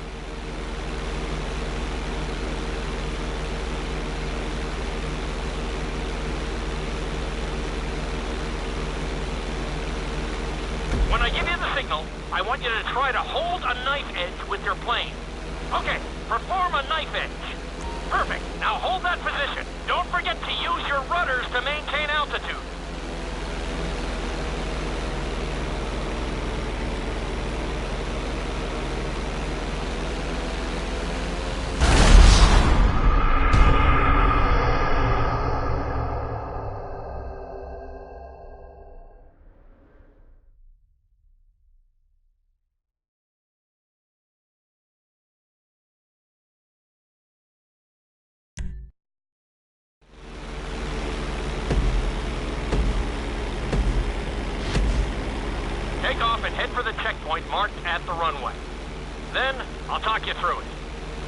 When I give you the signal, I want you to try to hold a knife edge with your plane. Okay, perform a knife edge. Perfect. Now hold that position. Don't forget to use your rudders to maintain altitude. Take off and head for the checkpoint marked at the runway. Then, I'll talk you through it.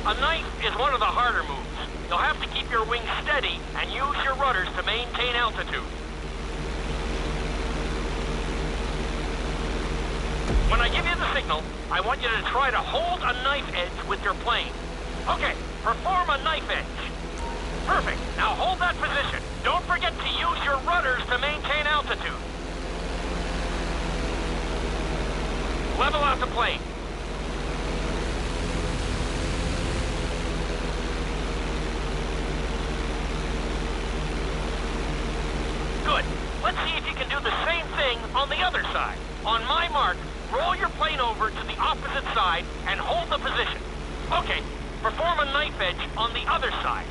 A knife is one of the harder moves. You'll have to keep your wings steady and use your rudders to maintain altitude. When I give you the signal, I want you to try to hold a knife edge with your plane. Okay, perform a knife edge. Perfect. Now hold that position. Don't forget to use your rudders to maintain altitude. Level out the plane. Good. Let's see if you can do the same thing on the other side. On my mark, roll your plane over to the opposite side and hold the position. Okay, perform a knife edge on the other side.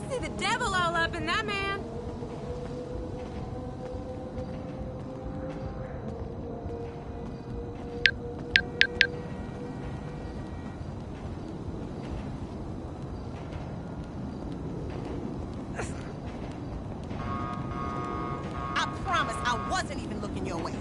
see the devil all up in that man. I promise I wasn't even looking your way.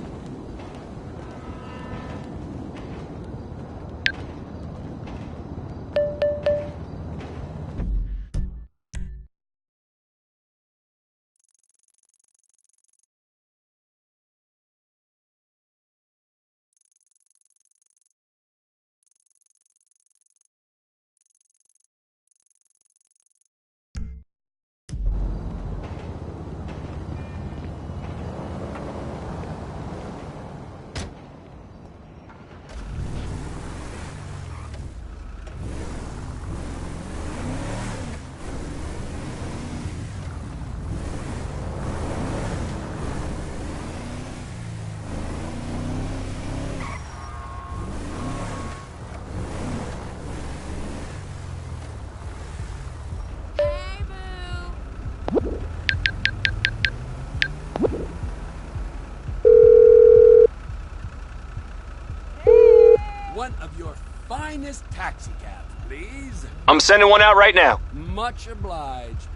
One of your finest taxi cabs, please. I'm sending one out right now. Much obliged.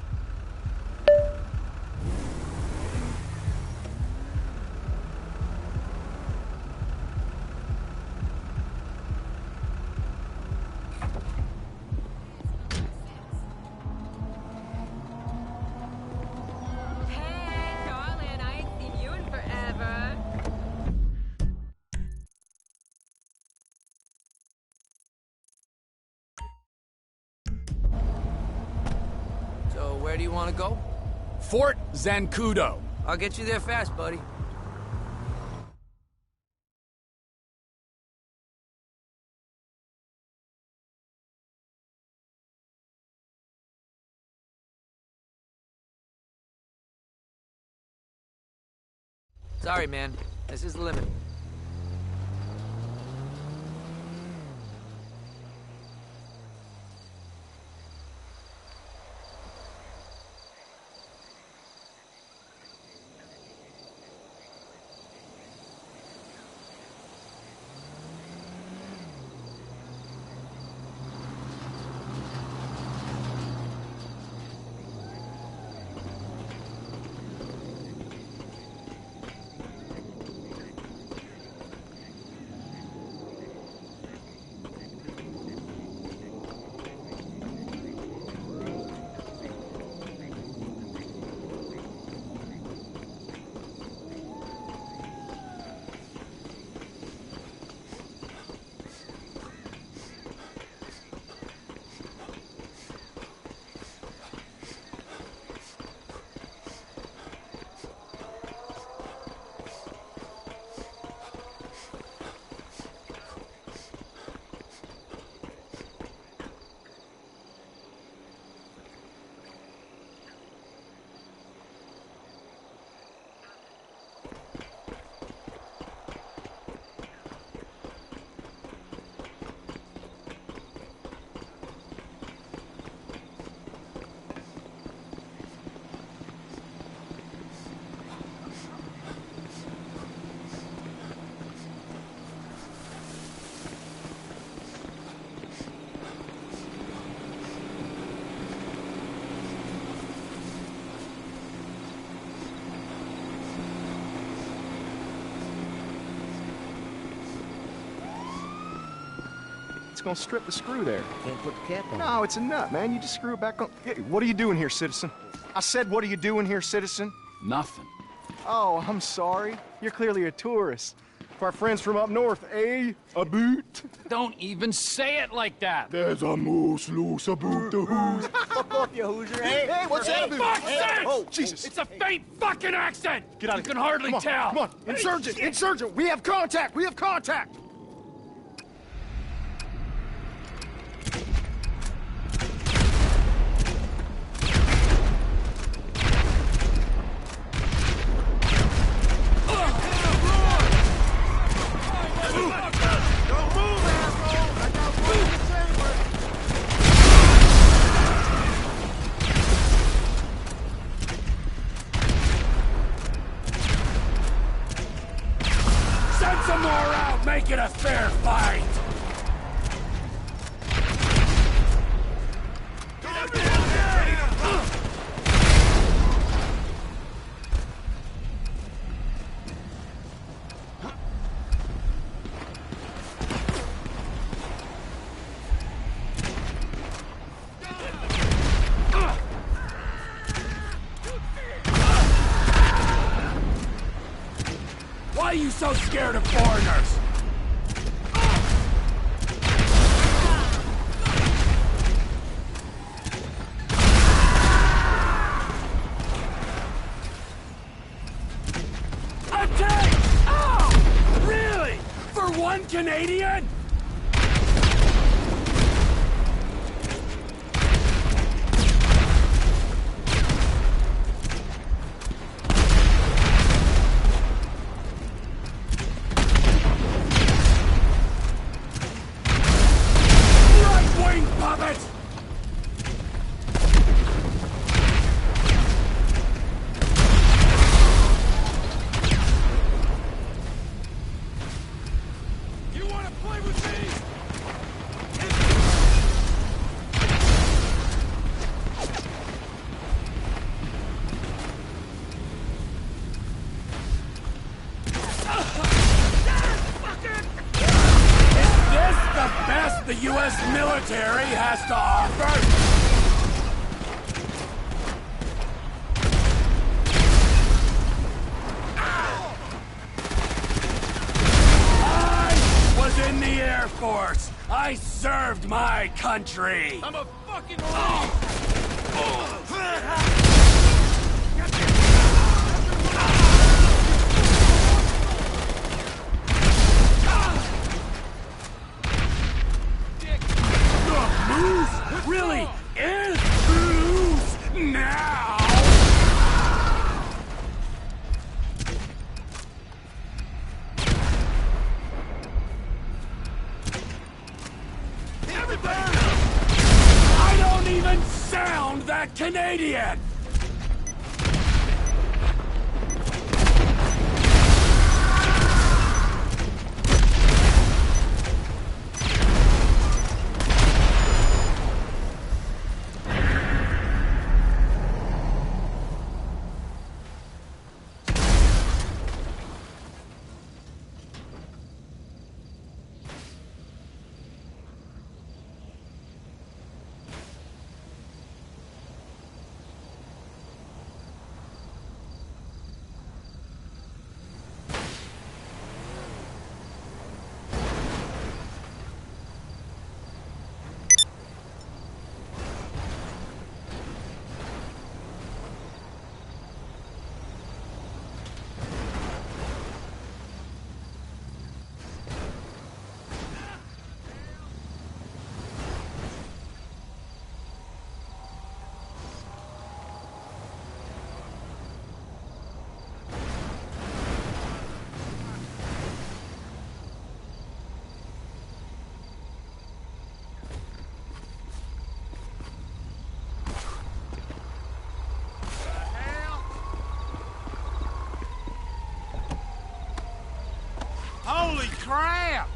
Hey, darling, I ain't seen you in forever. So, where do you want to go? Fort Zancudo. I'll get you there fast, buddy. Sorry, man. This is the limit. It's gonna strip the screw there. Can't put the cap on. No, it's a nut, man. You just screw it back on. Hey, what are you doing here, citizen? I said, what are you doing here, citizen? Nothing. Oh, I'm sorry. You're clearly a tourist. For our friends from up north, eh? A boot? Don't even say it like that. There's a moose loose about the who's. Fuck off, you Hoosier. Hey, what's that about? Fuck's sake! Oh, Jesus. It's a faint fucking accent! Get out of You here. can hardly Come on, tell. Come on, insurgent, insurgent. We have contact. We have contact. so scared of foreigners? Attack! Oh! Really? For one Canadian? Right-wing puppets! You want to play with me? Is this the best the U.S. military has to offer? I was in the Air Force. I served my country. I'm a fucking Moose really is loose now. I don't even sound that Canadian. Holy crap!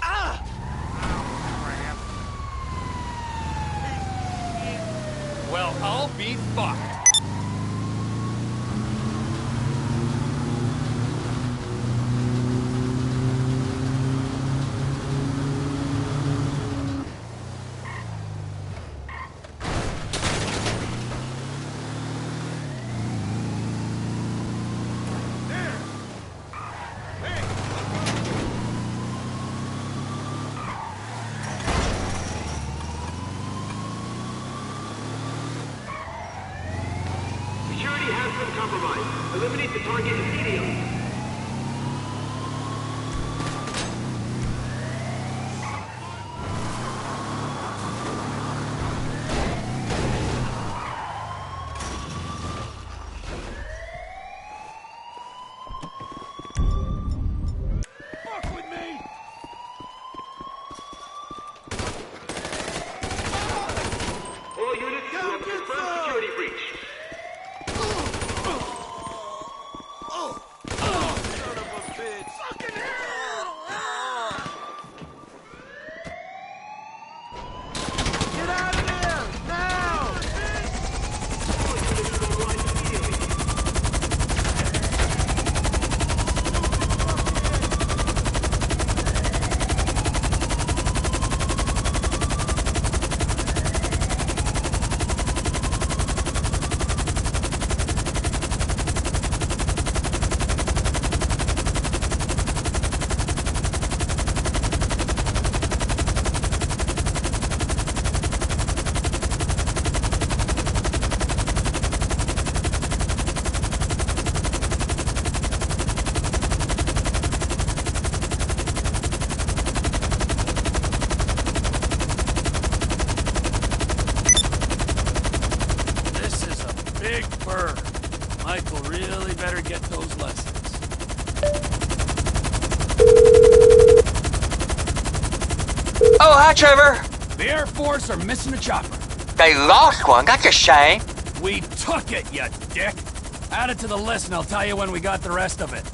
Ah! Well, I'll be fucked. Security has been compromised. Eliminate the target immediately. Fuck with me! All units, you have confirmed security breach. vehicle really better get those lessons. Oh, hi, Trevor. The Air Force are missing a chopper. They lost one. That's a shame. We took it, you dick. Add it to the list and I'll tell you when we got the rest of it.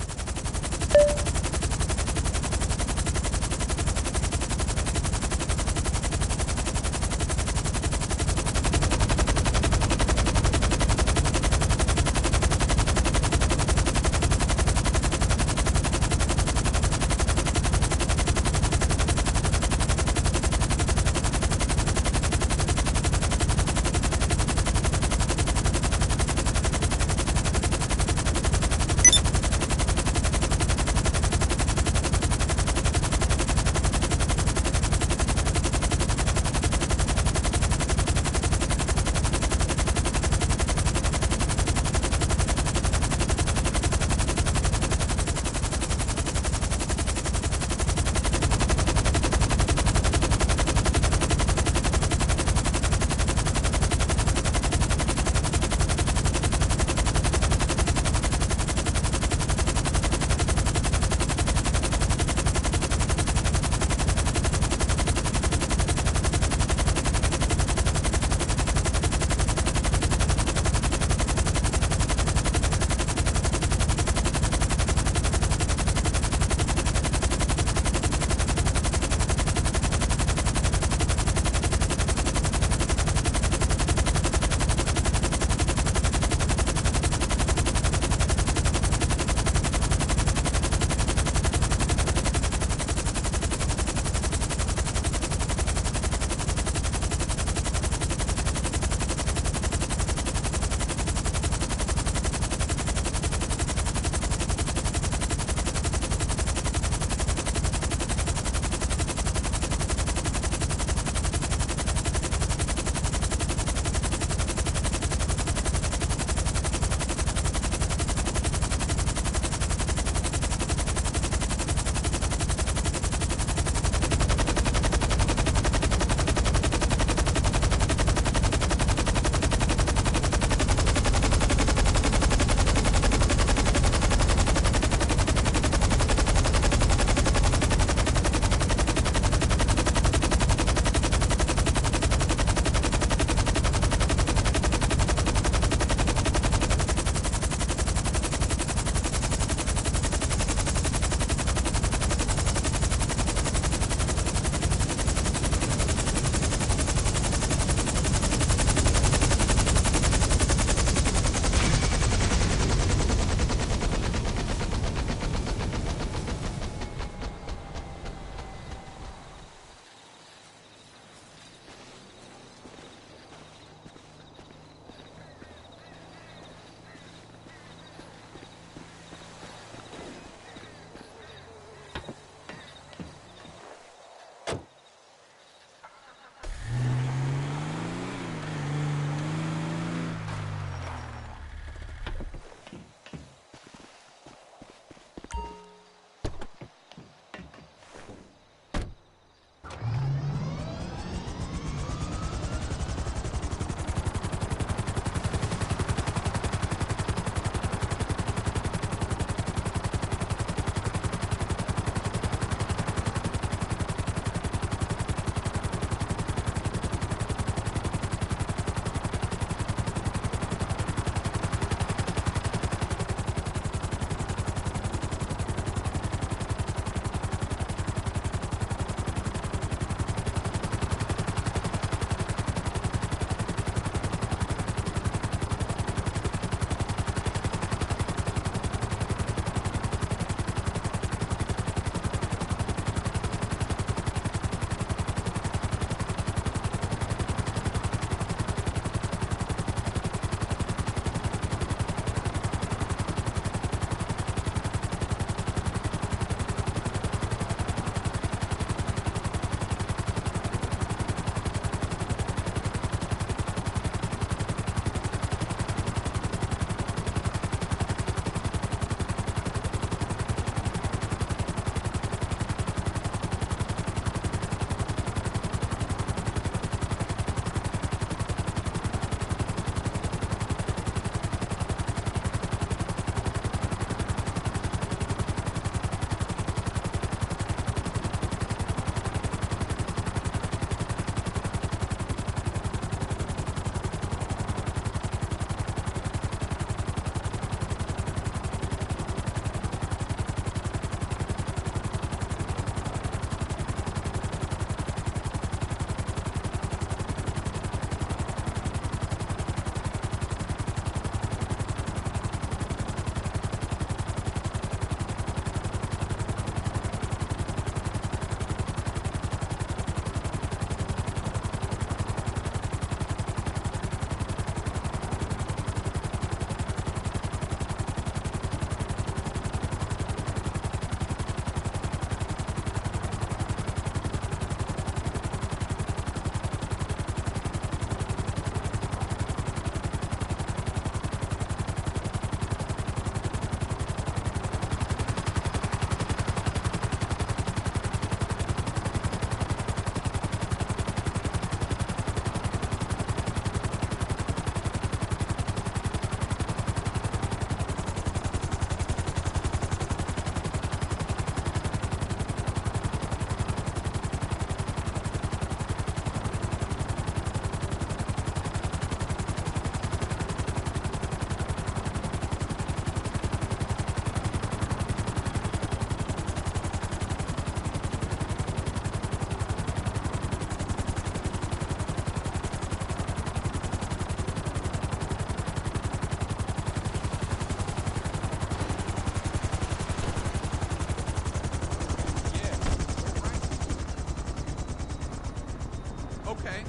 Okay.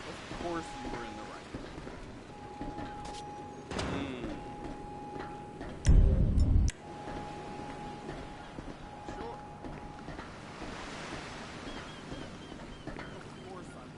Of course you were in the right. Sure. Of course I'm...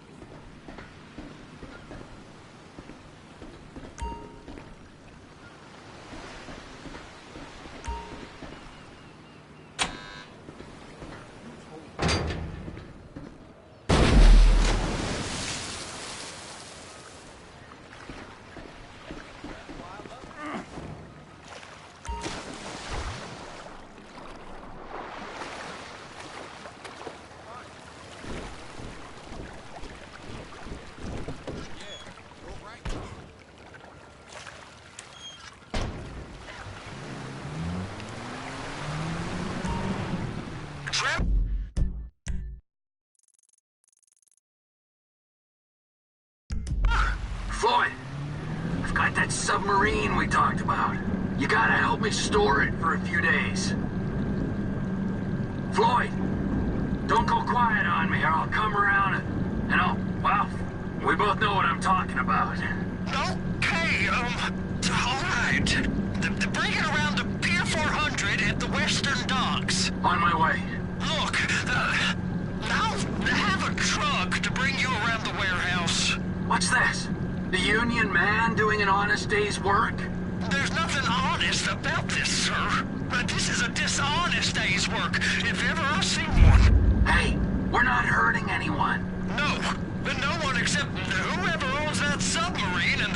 Floyd, I've got that submarine we talked about. You gotta help me store it for a few days. Floyd, don't go quiet on me or I'll come around and I'll, well, we both know what I'm talking about. Okay, alright. Bring it around to Pier 400 at the Western Docks. On my way. Look, I'll have a truck to bring you around the warehouse. What's this? The union man doing an honest day's work? There's nothing honest about this, sir. This is a dishonest day's work, if ever I've seen one. Hey, we're not hurting anyone. No, no one except whoever owns that submarine and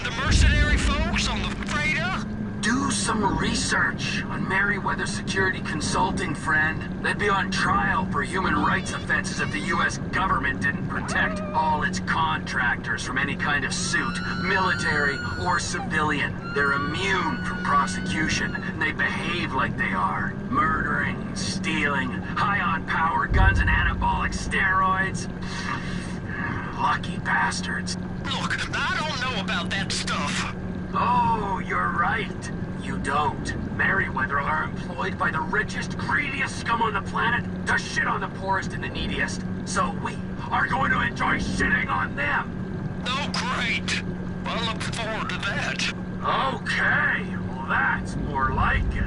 the mercenary folks on the freighter. Do some research on Merryweather Security Consulting, friend. They'd be on trial for human rights offenses if the U.S. government didn't protect all its contractors from any kind of suit, military or civilian. They're immune from prosecution, and they behave like they are. Murdering, stealing, high on power, guns and anabolic steroids. Lucky bastards. Look, I don't know about that stuff. Oh, you're right. You don't. Merryweather are employed by the richest, greediest scum on the planet to shit on the poorest and the neediest. So we are going to enjoy shitting on them. Oh, great. I look forward to that. Okay. Well, that's more like it.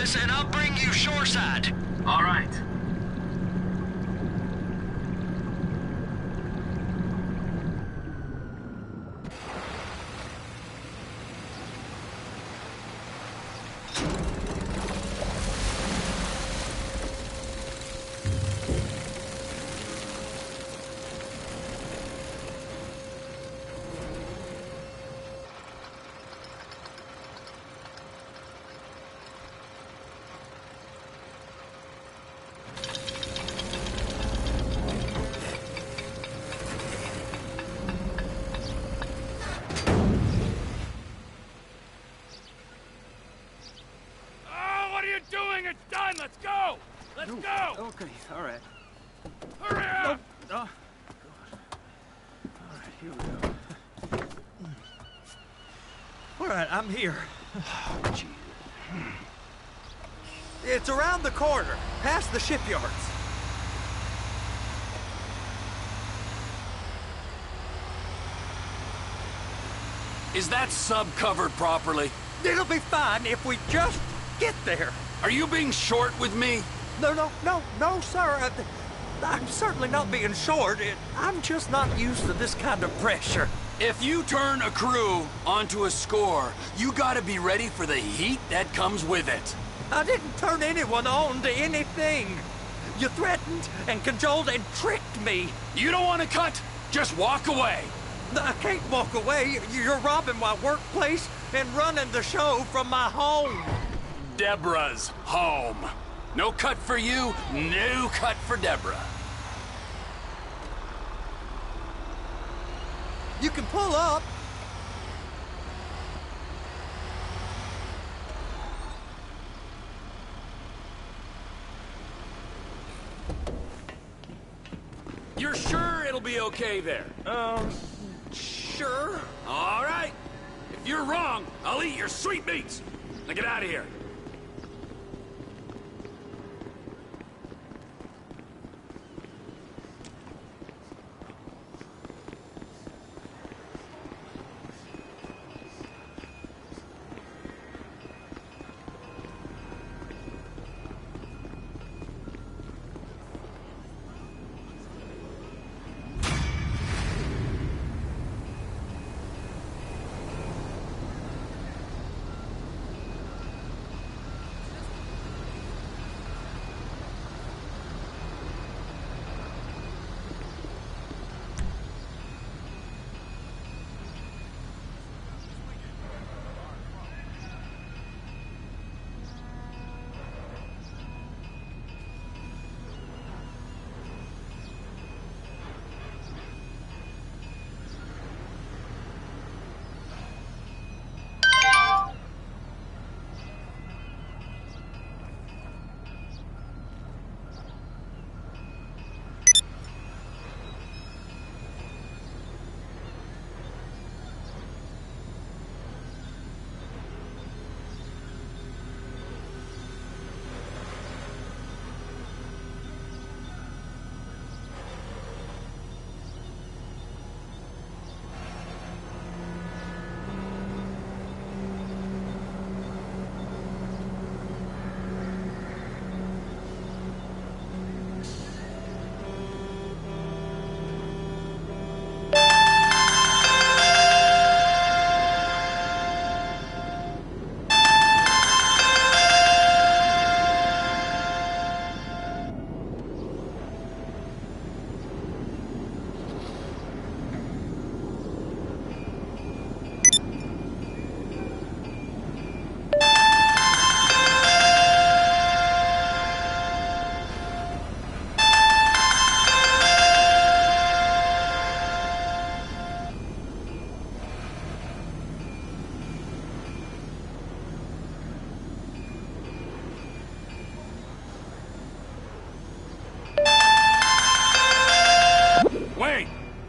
us, and I'll bring you shoreside. All right. It's done! Let's go! Let's go! Okay, all right. Hurry up! Oh, God. All right, here we go. All right, I'm here. It's around the corner, past the shipyards. Is that sub covered properly? It'll be fine if we just get there. Are you being short with me? No, sir. I'm certainly not being short. I'm just not used to this kind of pressure. If you turn a crew onto a score, you gotta be ready for the heat that comes with it. I didn't turn anyone on to anything. You threatened and cajoled and tricked me. You don't want to cut? Just walk away. I can't walk away. You're robbing my workplace and running the show from my home. Deborah's home. No cut for you, no cut for Deborah. You can pull up. You're sure it'll be okay there? Sure. All right. If you're wrong, I'll eat your sweetmeats. Now get out of here.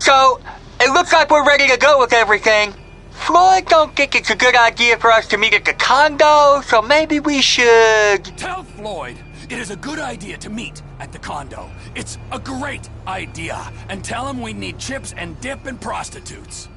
So, it looks like we're ready to go with everything. Floyd don't think it's a good idea for us to meet at the condo, so maybe we should... Tell Floyd it is a good idea to meet at the condo. It's a great idea. And tell him we need chips and dip and prostitutes.